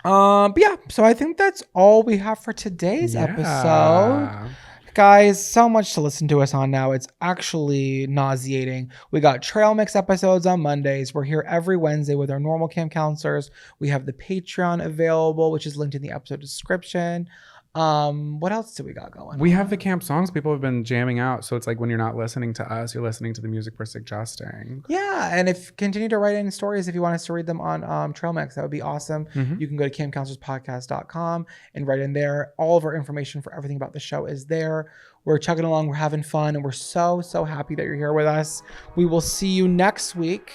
Speaker 2: But yeah, so I think that's all we have for today's episode. Guys, so much to listen to us on now. It's actually nauseating. We got trail mix episodes on Mondays. We're here every Wednesday with our normal camp counselors. We have the Patreon available, which is linked in the episode description. What else do we got going?
Speaker 1: We have the camp songs people have been jamming out. So it's like when you're not listening to us, you're listening to the music we're suggesting.
Speaker 2: Yeah, and continue to write in stories if you want us to read them on Trail Mix. That would be awesome. You can go to campcounselorspodcast.com and write in there. All of our information for everything about the show is there. We're chugging along, we're having fun, and we're so happy that you're here with us. We will see you next week.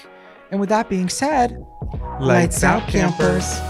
Speaker 2: And with that being said, lights out, campers.